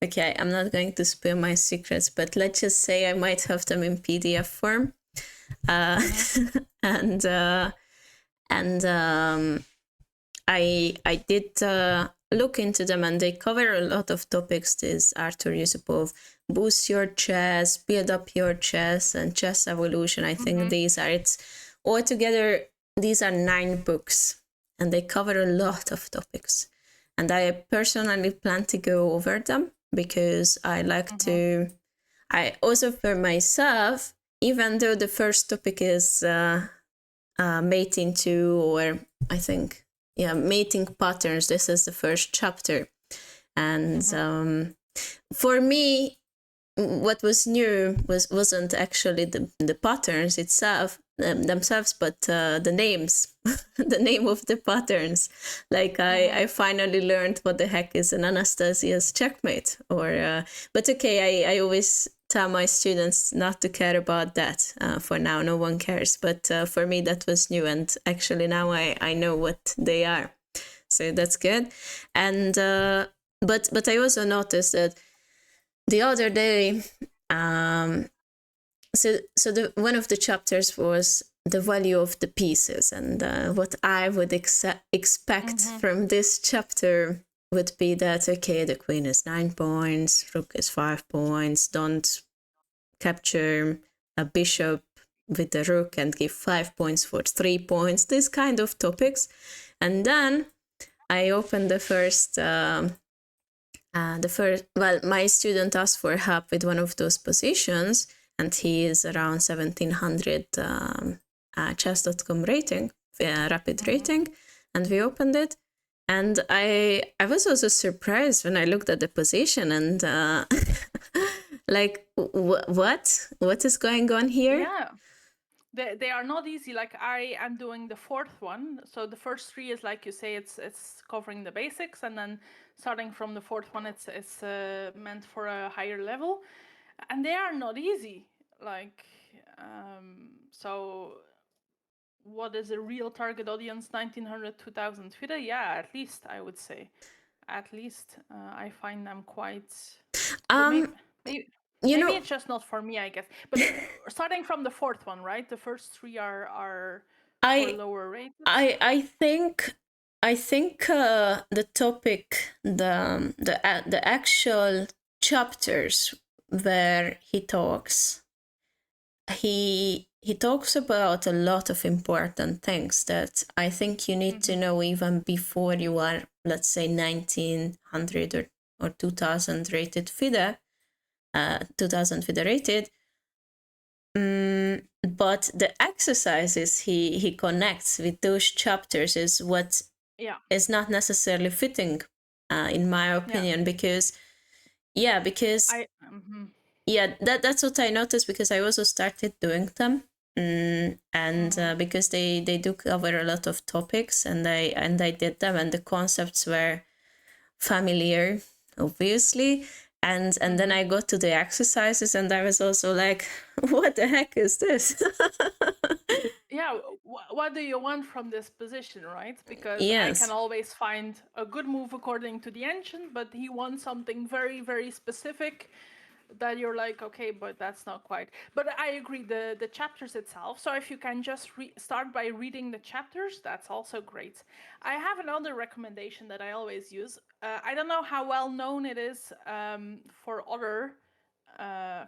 [SPEAKER 1] okay, I'm not going to spill my secrets, but let's just say I might have them in PDF form. And I did look into them, and they cover a lot of topics. This Arthur Yusupov, boost your chess, build up your chess, and chess evolution. I think these are it's altogether. These are 9 books, and they cover a lot of topics. And I personally plan to go over them because I like to. I also for myself, even though the first topic is mating two, or I think mating patterns. This is the first chapter, and for me, what was new wasn't actually the patterns itself themselves, but the names, the name of the patterns. Like I finally learned what the heck is an Anastasia's checkmate, or but okay, I always tell my students not to care about that for now. No one cares, but for me that was new, and actually now I know what they are, so that's good. And but I also noticed that the other day, so the one of the chapters was the value of the pieces, and what I would expect from this chapter would be that okay, the queen is 9 points, rook is 5 points, don't capture a bishop with the rook and give 5 points for 3 points, these kind of topics. And then I opened the first my student asked for help with one of those positions, and he is around 1700 chess.com rating, rapid rating, and we opened it. And I was also surprised when I looked at the position, and like what is going on here?
[SPEAKER 2] yeah. They are not easy. Like I am doing the 4th one. So the first 3 is like you say, it's covering the basics, and then starting from the 4th one, it's meant for a higher level, and they are not easy. Like so, what is a real target audience? 1900, 2000 FIDE? Yeah, at least I would say. At least I find them quite. But maybe it's just not for me, I guess. But starting from the 4th one, right? The first 3 are for lower rated.
[SPEAKER 1] I think the topic, the actual chapters where he talks about a lot of important things that I think you need to know even before you are, let's say, 1900 or 2000 rated FIDE, 2000 FIDE rated. But the exercises he connects with those chapters is what
[SPEAKER 2] Yeah.
[SPEAKER 1] is not necessarily fitting, in my
[SPEAKER 2] Yeah.
[SPEAKER 1] opinion, because because that's what I noticed, because I also started doing them. And because they do cover a lot of topics, and I did them, and the concepts were familiar, obviously. And then I got to the exercises, and I was also like, what the heck is this?
[SPEAKER 2] Yeah, what do you want from this position, right? Because I can
[SPEAKER 1] Yes.
[SPEAKER 2] always find a good move according to the engine, but he wants something very, very specific that you're like, okay, but that's not quite. But I agree, the chapters itself. So if you can just start by reading the chapters, that's also great. I have another recommendation that I always use. I don't know how well known it is for other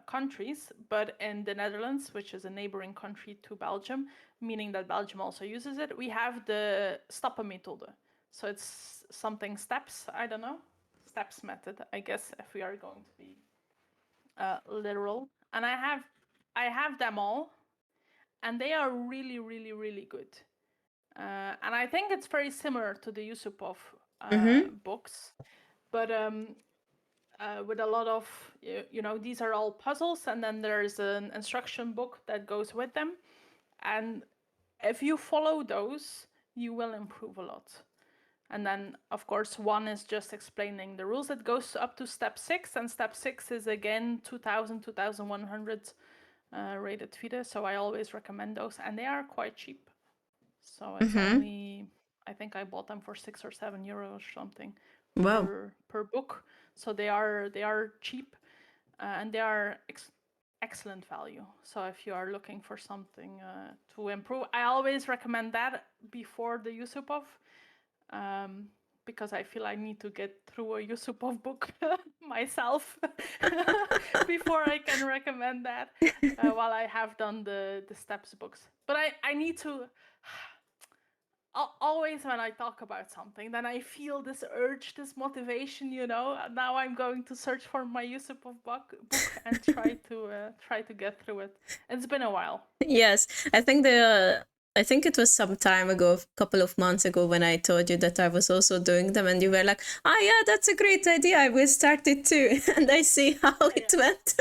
[SPEAKER 2] countries, but in the Netherlands, which is a neighboring country to Belgium, meaning that Belgium also uses it, we have the stappenmethode. So it's something steps, I don't know, steps method, I guess, if we are going to be literal. And I have them all, and they are really, really, really good. And I think it's very similar to the Yusupov books, but with a lot of, these are all puzzles, and then there's an instruction book that goes with them. And if you follow those, you will improve a lot. And then, of course, one is just explaining the rules. It goes up to step 6, and step 6 is again 2000, 2100 rated FIDE. So I always recommend those, and they are quite cheap. So it's only, I think I bought them for 6 or 7 euros or something
[SPEAKER 1] Wow.
[SPEAKER 2] per book. So they are cheap, and they are excellent value. So if you are looking for something to improve, I always recommend that before the Yusupov, because I feel I need to get through a Yusupov book myself before I can recommend that, while I have done the steps books. But I need to always, when I talk about something, then I feel this urge, this motivation. Now I'm going to search for my Yusupov book and try to get through it. It's been a while.
[SPEAKER 1] Yes, I think it was some time ago, a couple of months ago, when I told you that I was also doing them, and you were like, "Ah, yeah, that's a great idea. I will start it too." And I see how it went.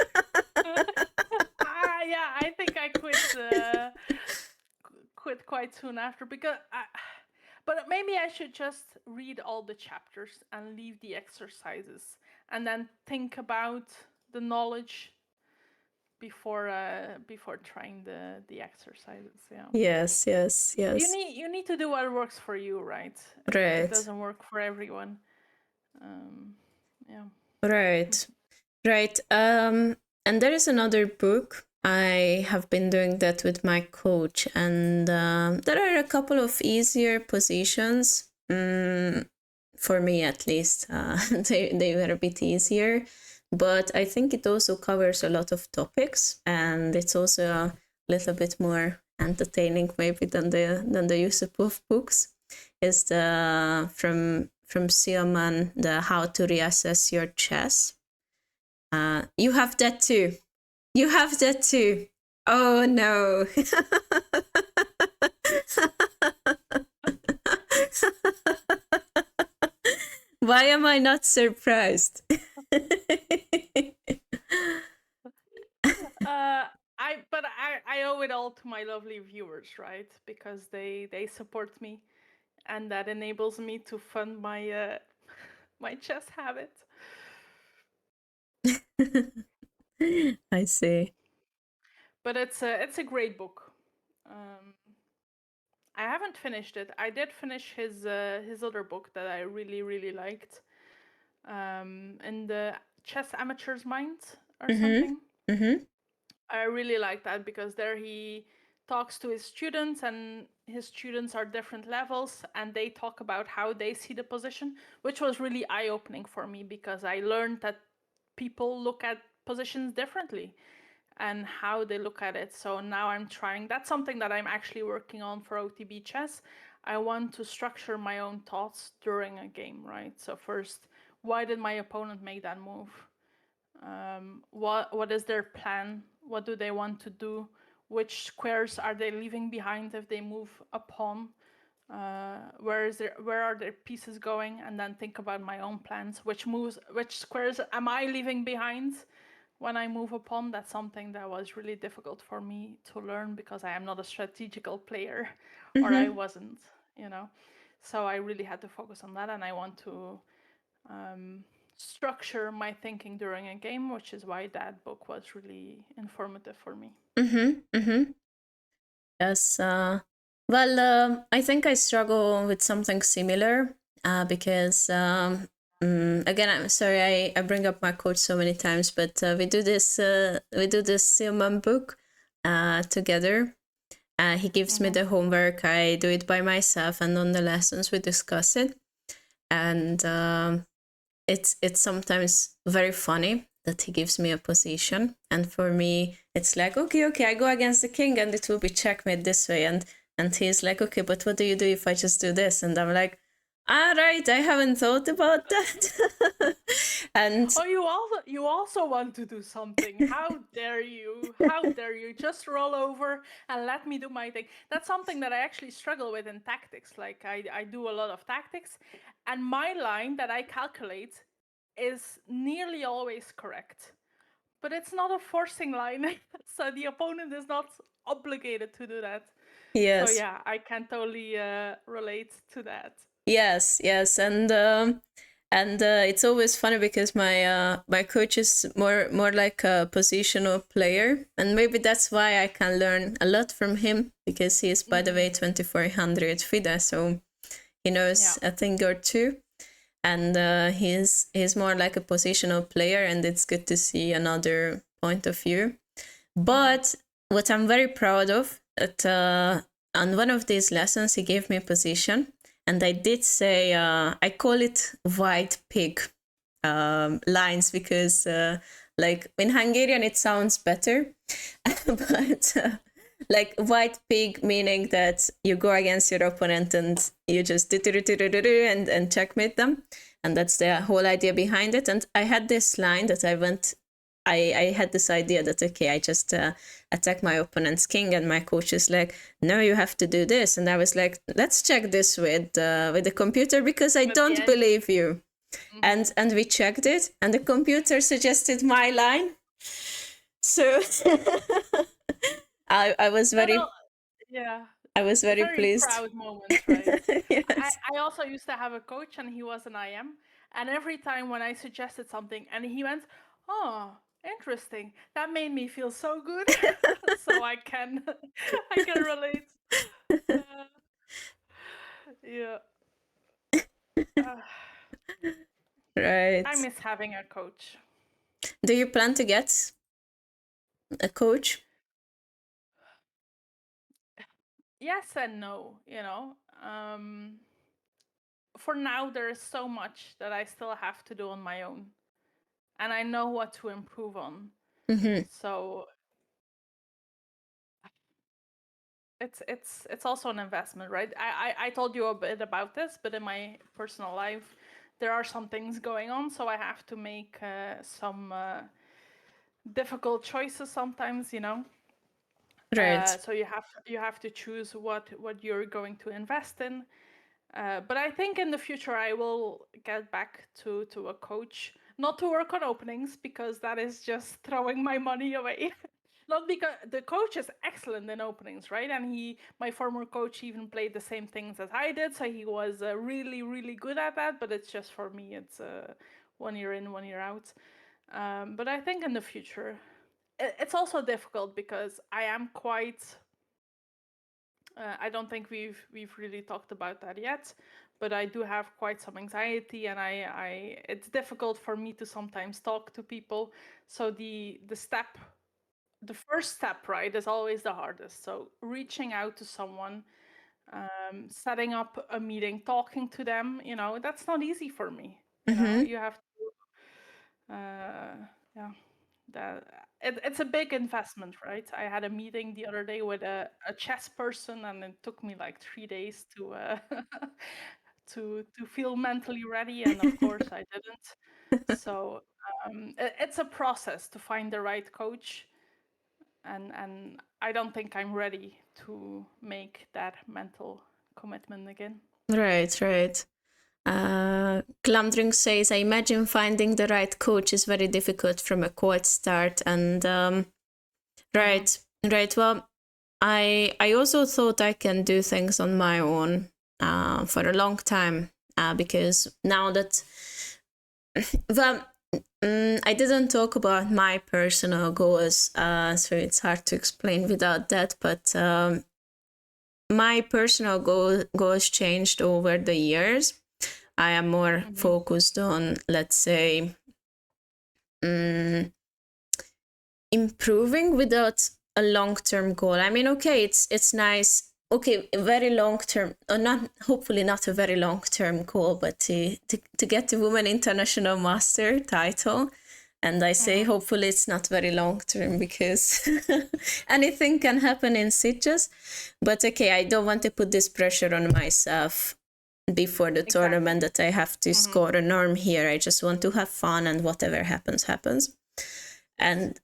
[SPEAKER 2] Yeah, I think I quit quite soon after, because but maybe I should just read all the chapters and leave the exercises, and then think about the knowledge before trying the exercises. Yeah.
[SPEAKER 1] Yes, yes,
[SPEAKER 2] You
[SPEAKER 1] yes.
[SPEAKER 2] need to do what works for you, right? It
[SPEAKER 1] Right,
[SPEAKER 2] doesn't work for everyone. Yeah.
[SPEAKER 1] right, right. And there is another book. I have been doing that with my coach, and there are a couple of easier positions. For me, at least, they were a bit easier, but I think it also covers a lot of topics, and it's also a little bit more entertaining maybe than the Yusupov books. Is the from Seaman, the How to Reassess Your Chess. You have that too. You have that too. Oh no. Why am I not surprised?
[SPEAKER 2] I owe it all to my lovely viewers, right? Because they support me, and that enables me to fund my my chess habit.
[SPEAKER 1] I see.
[SPEAKER 2] But it's a great book. I haven't finished it. I did finish his other book that I really, really liked, in the Chess Amateur's Mind or something. I really like that, because there he talks to his students, and his students are different levels, and they talk about how they see the position, which was really eye-opening for me, because I learned that people look at positions differently and how they look at it. So now I'm trying, that's something that I'm actually working on for OTB chess. I want to structure my own thoughts during a game, right? So first, why did my opponent make that move? What is their plan What do they want to do? Which squares are they leaving behind if they move a pawn? Where are their pieces going? And then think about my own plans. Which squares am I leaving behind when I move a pawn? That's something that was really difficult for me to learn because I am not a strategical player, or I
[SPEAKER 1] Mm-hmm.
[SPEAKER 2] wasn't, you know. So I really had to focus on that, and I want to structure my thinking during a game, which is why that book was really informative for me.
[SPEAKER 1] Mm-hmm. Mm-hmm. Yes. Well, I think I struggle with something similar because, again, I'm sorry I bring up my coach so many times, but we do this Silman book together. He gives me
[SPEAKER 2] Mm-hmm.
[SPEAKER 1] the homework. I do it by myself, and on the lessons we discuss it. And it's sometimes very funny that he gives me a position, and for me it's like, okay, I go against the king and it will be checkmate this way, and he's like, okay, but what do you do if I just do this? And I'm like, all right, I haven't thought about that. And
[SPEAKER 2] Oh, you also want to do something. How dare you? How dare you? Just roll over and let me do my thing. That's something that I actually struggle with in tactics. Like I do a lot of tactics, and my line that I calculate is nearly always correct. But it's not a forcing line. So the opponent is not obligated to do that. So
[SPEAKER 1] yes,
[SPEAKER 2] yeah, I can totally relate to that.
[SPEAKER 1] yes, and it's always funny because my coach is more like a positional player, and maybe that's why I can learn a lot from him, because he is, by the
[SPEAKER 2] Mm-hmm.
[SPEAKER 1] way, 2400 FIDE, so he knows
[SPEAKER 2] Yeah.
[SPEAKER 1] a thing or two, and he's more like a positional player, and it's good to see another point of view.
[SPEAKER 2] Mm-hmm.
[SPEAKER 1] But what I'm very proud of, that on one of these lessons, he gave me a position, and I did say, I call it white pig lines, because, like, in Hungarian, it sounds better, but like white pig, meaning that you go against your opponent and you just and checkmate them. And that's the whole idea behind it. And I had this line that I had this idea that, okay, I just attack my opponent's king, and my coach is like, no, you have to do this. And I was like, let's check this with the computer, because I
[SPEAKER 2] With the
[SPEAKER 1] don't
[SPEAKER 2] engine.
[SPEAKER 1] believe you.
[SPEAKER 2] Mm-hmm.
[SPEAKER 1] And we checked it, and the computer suggested my line. So I was
[SPEAKER 2] That
[SPEAKER 1] very
[SPEAKER 2] all, yeah,
[SPEAKER 1] I was very
[SPEAKER 2] very
[SPEAKER 1] pleased.
[SPEAKER 2] proud moment, right?
[SPEAKER 1] Yes.
[SPEAKER 2] I also used to have a coach, and he was an IM, and every time when I suggested something and he went, "Oh, interesting," that made me feel so good. So I can I can relate. Uh, yeah. Uh, I
[SPEAKER 1] Right.
[SPEAKER 2] miss having a coach.
[SPEAKER 1] Do you plan to get a coach?
[SPEAKER 2] Yes and no, for now there is so much that I still have to do on my own, and I know what to improve on.
[SPEAKER 1] Mm-hmm.
[SPEAKER 2] So it's also an investment, right? I told you a bit about this, but in my personal life, there are some things going on, so I have to make some difficult choices sometimes,
[SPEAKER 1] Right.
[SPEAKER 2] So you have to choose what you're going to invest in. But I think in the future I will get back to a coach, not to work on openings, because that is just throwing my money away. Not because the coach is excellent in openings, right? And my former coach, even played the same things as I did, so he was really, really good at that. But it's just, for me, it's 1 year in, 1 year out. But I think in the future, it's also difficult because I am quite. I don't think we've really talked about that yet, but I do have quite some anxiety, and it's difficult for me to sometimes talk to people. So the first step, right, is always the hardest. So reaching out to someone, setting up a meeting, talking to them, that's not easy for me.
[SPEAKER 1] Mm-hmm.
[SPEAKER 2] You have to, yeah, that it's a big investment, right? I had a meeting the other day with a chess person, and it took me like 3 days to to feel mentally ready, and of course I didn't. So it's a process to find the right coach. and I don't think I'm ready to make that mental commitment again.
[SPEAKER 1] Right, right. Glamdring says, I imagine finding the right coach is very difficult from a cold start. And right, right. Well, I also thought I can do things on my own for a long time because now that, well, I didn't talk about my personal goals, so it's hard to explain without that. But my personal goals changed over the years. I am more focused on, let's say, improving without a long-term goal. I mean, okay, it's nice. Okay, a very long-term, or not, hopefully not a very long-term goal, but to get the Women International Master title. And I say, hopefully it's not very long-term because anything can happen in sitges. But okay, I don't want to put this pressure on myself before the tournament that I have to score a norm here. I just want to have fun, and whatever happens, happens. And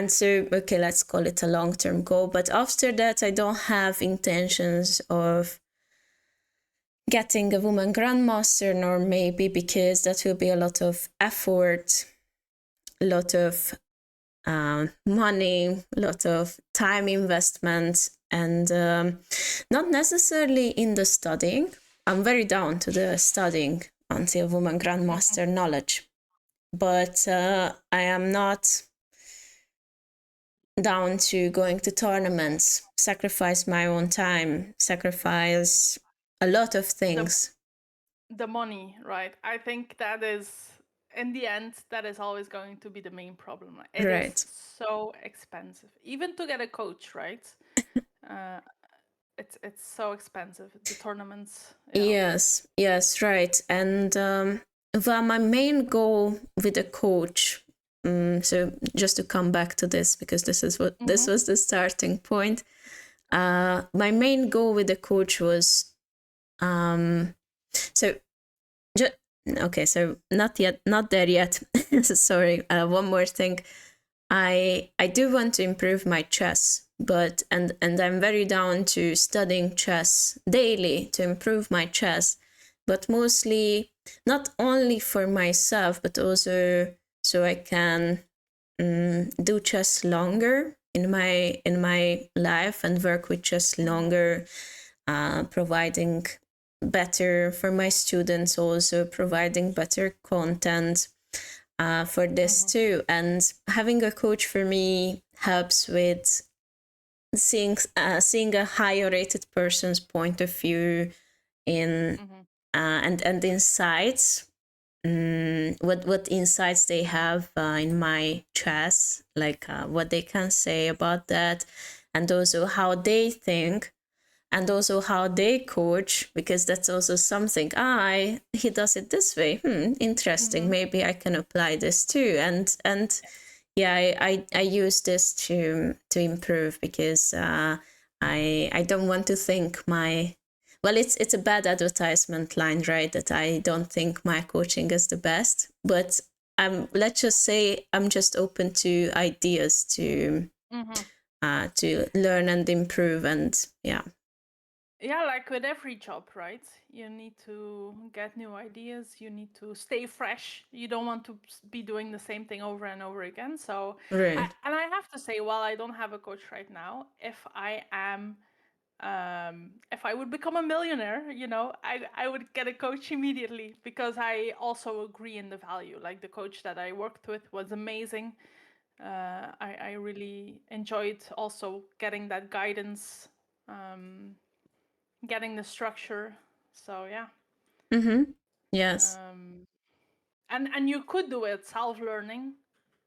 [SPEAKER 1] so, okay, let's call it a long-term goal. But after that, I don't have intentions of getting a woman grandmaster norm, maybe, because that will be a lot of effort, a lot of money, a lot of time investment, and not necessarily in the studying. I'm very down to the studying until woman grandmaster knowledge, but I am not down to going to tournaments, sacrifice my own time, sacrifice a lot of things.
[SPEAKER 2] The money, right? I think that is, in the end, that is always going to be the main problem. It is
[SPEAKER 1] Right.
[SPEAKER 2] so expensive, even to get a coach, right? It's so expensive. The tournaments, yeah.
[SPEAKER 1] Yes, right. And well, my main goal with a coach. So just to come back to this, because this was the starting point. My main goal with the coach was so okay, so not there yet. Sorry. One more thing. I do want to improve my chess, but and I'm very down to studying chess daily to improve my chess, but mostly not only for myself, but also so I can do chess longer in my life and work with chess longer, providing better for my students, also providing better content for this too. And having a coach for me helps with seeing a higher rated person's point of view in and insights. What insights they have in my chess, like what they can say about that, and also how they think, and also how they coach, because that's also something. He does it this way. Interesting. Maybe I can apply this too. And yeah, I use this to improve, because I don't want to think my, well, it's a bad advertisement line, right? That I don't think my coaching is the best, but let's just say I'm just open to ideas to learn and improve, and yeah.
[SPEAKER 2] Yeah, like with every job, right? You need to get new ideas. You need to stay fresh. You don't want to be doing the same thing over and over again. So,
[SPEAKER 1] Right.
[SPEAKER 2] and I have to say, while I don't have a coach right now, if I would become a millionaire, I would get a coach immediately, because I also agree in the value. Like, the coach that I worked with was amazing. I really enjoyed also getting that guidance. Getting the structure. So yeah.
[SPEAKER 1] Yes.
[SPEAKER 2] And you could do it self-learning.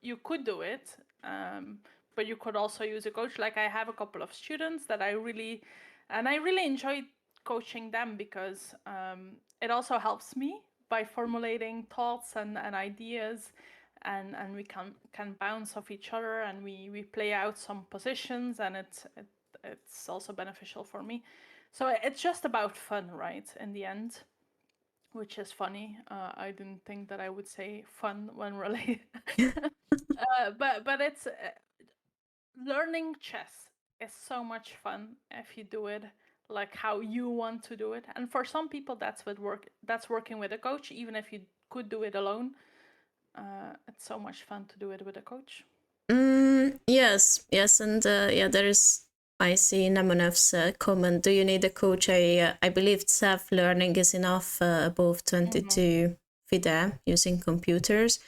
[SPEAKER 2] You could do it, but you could also use a coach. Like, I have a couple of students that I really enjoy coaching them, because it also helps me by formulating thoughts and ideas, and we can bounce off each other, and we play out some positions, and it's also beneficial for me. So it's just about fun, right? In the end. which is funny. I didn't think that I would say fun when related. But it's learning chess is so much fun if you do it like how you want to do it. And for some people, that's working with a coach, even if you could do it alone. It's so much fun to do it with a coach.
[SPEAKER 1] Yes, and yeah, there is. I see Namanov's comment. Do you need a coach? I believe self-learning is enough above 22 FIDE using computers.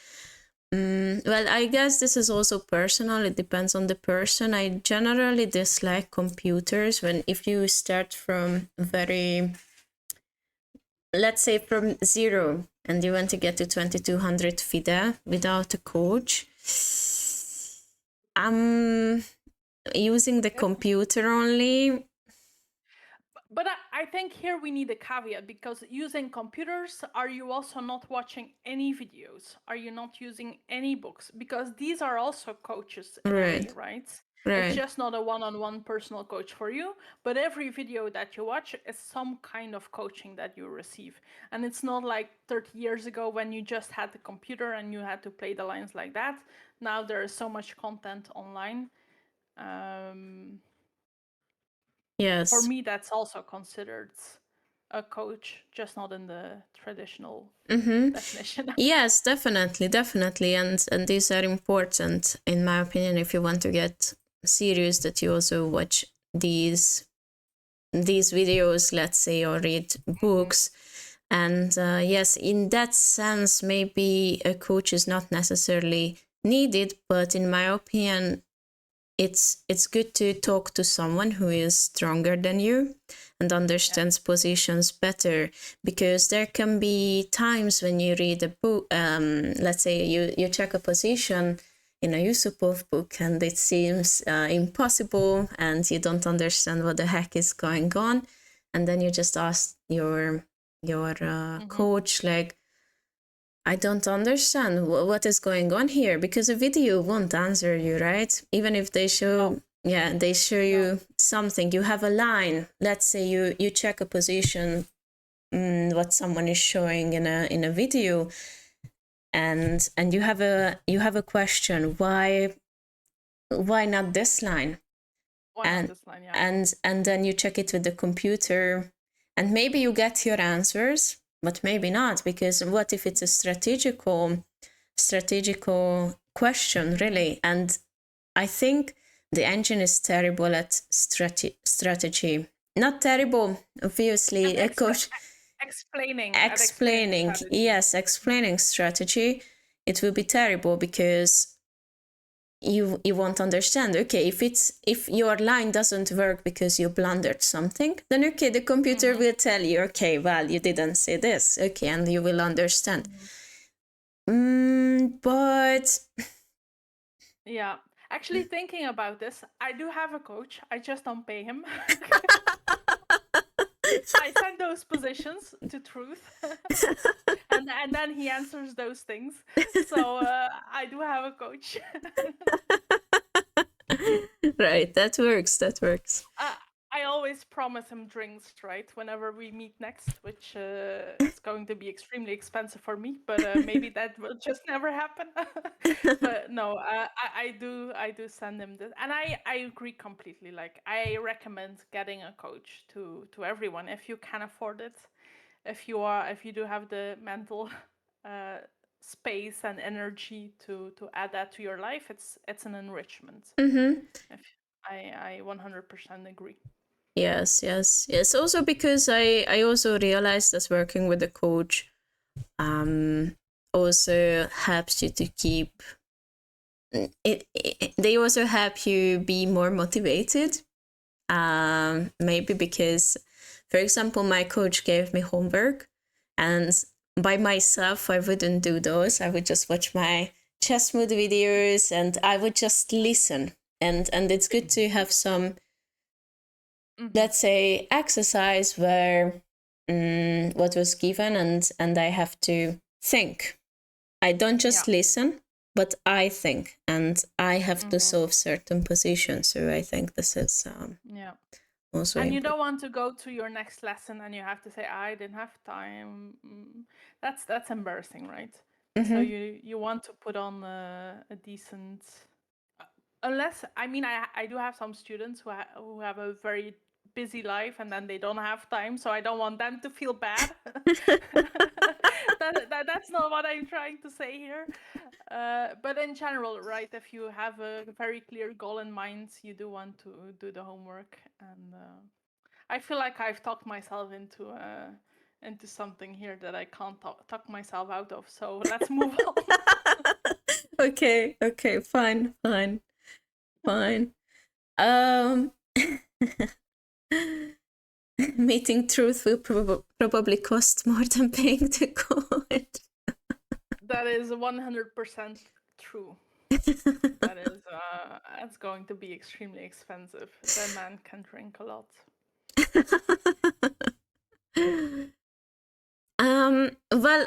[SPEAKER 1] Well, I guess this is also personal. It depends on the person. I generally dislike computers if you start from let's say from 0 and you want to get to 2200 FIDE without a coach. I'm using the computer only.
[SPEAKER 2] But I think here we need a caveat, because using computers, are you also not watching any videos? Are you not using any books? Because these are also coaches in a way, right? It's just not a one-on-one personal coach for you, but every video that you watch is some kind of coaching that you receive. And it's not like 30 years ago when you just had the computer and you had to play the lines like that. Now there is so much content online.
[SPEAKER 1] Yes.
[SPEAKER 2] For me, that's also considered a coach, just not in the traditional definition.
[SPEAKER 1] Yes, definitely, and these are important in my opinion. If you want to get serious, that you also watch these videos, let's say, or read books. And yes, in that sense, maybe a coach is not necessarily needed, but in my opinion, it's good to talk to someone who is stronger than you and understands positions better, because there can be times when you read a book, let's say you check a position in a Yusupov book and it seems impossible and you don't understand what the heck is going on, and then you just ask your coach, like, I don't understand what is going on here, because a video won't answer you, right? Even if they show, they show you something. You have a line. Let's say you check a position, what someone is showing in a video, and you have a question. Why not this line?
[SPEAKER 2] Not this line? Yeah.
[SPEAKER 1] And then you check it with the computer, and maybe you get your answers, but maybe not, because what if it's a strategical question, really? And I think the engine is terrible at strategy. Not terrible, obviously. A coach
[SPEAKER 2] explaining
[SPEAKER 1] yes, explaining strategy. It will be terrible, because you won't understand. Okay, if your line doesn't work because you blundered something, then okay, the computer will tell you, okay, well, you didn't say this, okay, and you will understand. But
[SPEAKER 2] yeah, actually, thinking about this, I do have a coach. I just don't pay him. I send those positions to Truth, and then he answers those things. So I do have a coach.
[SPEAKER 1] Right, that works.
[SPEAKER 2] I always promise him drinks, right? Whenever we meet next, which is going to be extremely expensive for me, but maybe that will just never happen. But no, I do send him this, and I agree completely. Like, I recommend getting a coach to everyone if you can afford it. If you do have the mental space and energy to add that to your life, it's an enrichment. I 100% agree.
[SPEAKER 1] Yes. Also because I also realized that working with a coach also helps you to keep they also help you be more motivated. Maybe because, for example, my coach gave me homework, and by myself I wouldn't do those. I would just watch my chess mood videos and I would just listen. And it's good to have some, let's say, exercise where what was given, and I have to think. I don't just listen, but I think, and I have to solve certain positions. So I think this is Also
[SPEAKER 2] And you
[SPEAKER 1] important.
[SPEAKER 2] don't want to go to your next lesson and you have to say, I didn't have time. That's embarrassing, right? So you want to put on a decent, unless, I mean, I do have some students who have a very busy life and then they don't have time, so I don't want them to feel bad. That's not what I'm trying to say here. But in general, right, if you have a very clear goal in mind, you do want to do the homework. And I feel like I've talked myself into something here that I can't talk myself out of. So let's move on.
[SPEAKER 1] Okay, fine. Um, meeting truth will probably cost more than paying to court.
[SPEAKER 2] That is 100% true. That is, it's going to be extremely expensive. That man can drink a lot.
[SPEAKER 1] Well,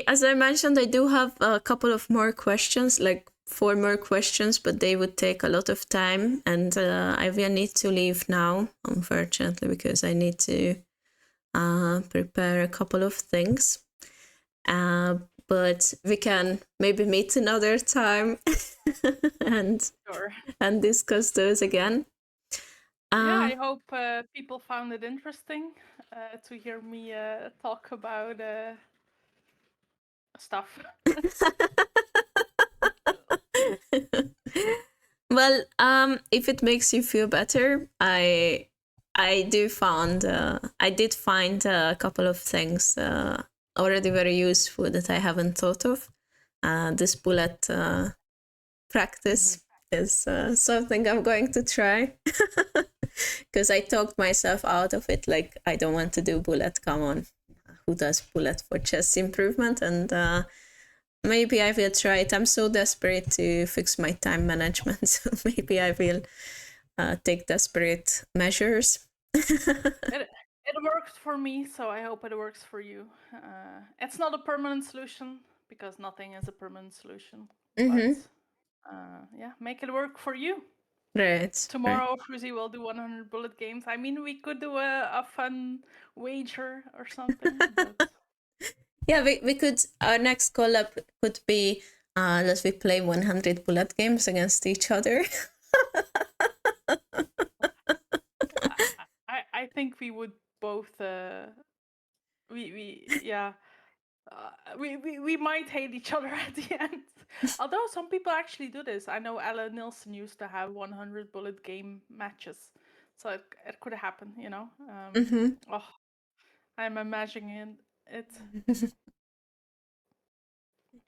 [SPEAKER 1] as I mentioned, I do have a couple of more questions, like 4 more questions, but they would take a lot of time, and I will need to leave now, unfortunately, because I need to prepare a couple of things. But we can maybe meet another time and
[SPEAKER 2] Sure.
[SPEAKER 1] and discuss those again.
[SPEAKER 2] Yeah, I hope people found it interesting to hear me talk about stuff.
[SPEAKER 1] Well, if it makes you feel better, I did find a couple of things already very useful that I haven't thought of. This bullet practice is something I'm going to try because I talked myself out of it. Like, I don't want to do bullet. Come on, who does bullet for chess improvement? And maybe I will try it. I'm so desperate to fix my time management, so maybe I will take desperate measures.
[SPEAKER 2] It worked for me, so I hope it works for you. It's not a permanent solution because nothing is a permanent solution. But yeah, make it work for you.
[SPEAKER 1] Right.
[SPEAKER 2] Tomorrow, Fruzy will do 100 bullet games. I mean, we could do a fun wager or something. But
[SPEAKER 1] Yeah, we could. Our next collab could be that we play 100 bullet games against each other.
[SPEAKER 2] I think we would both. Yeah. We might hate each other at the end. Although some people actually do this. I know Ella Nilsson used to have 100 bullet game matches, so it could happen, you know. Oh, I'm imagining it.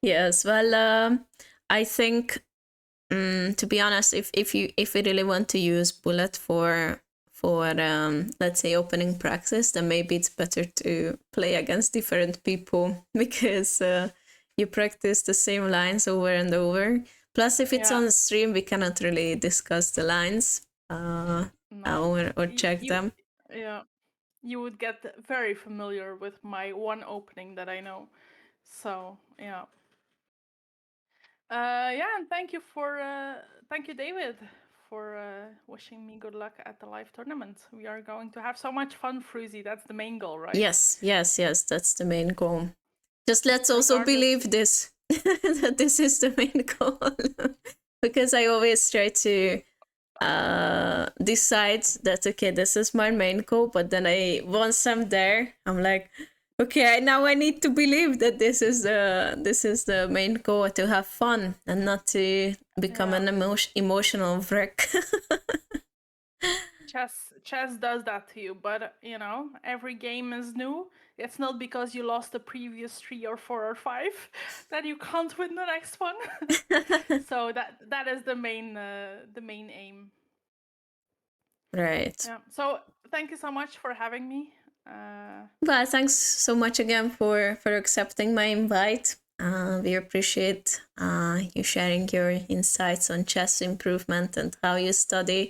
[SPEAKER 1] Yes. Well, I think to be honest, if we really want to use bullet for let's say opening practice, then maybe it's better to play against different people because you practice the same lines over and over. Plus, if it's on stream, we cannot really discuss the lines
[SPEAKER 2] No.
[SPEAKER 1] or check them.
[SPEAKER 2] Yeah, you would get very familiar with my one opening that I know. So yeah. Yeah, and thank you, David, for wishing me good luck at the live tournament. We are going to have so much fun, Fruzy. That's the main goal, right?
[SPEAKER 1] Yes, that's the main goal. Just let's also believe this, that this is the main goal. Because I always try to decide that, okay, this is my main goal, but then once I'm there, I'm like, okay, now I need to believe that this is the main goal, to have fun and not to become an emotional wreck.
[SPEAKER 2] Chess does that to you, but you know, every game is new. It's not because you lost the previous 3 or 4 or 5 that you can't win the next one. So that is the main aim.
[SPEAKER 1] Right.
[SPEAKER 2] Yeah. So thank you so much for having me.
[SPEAKER 1] Well, thanks so much again for accepting my invite. We appreciate you sharing your insights on chess improvement and how you study.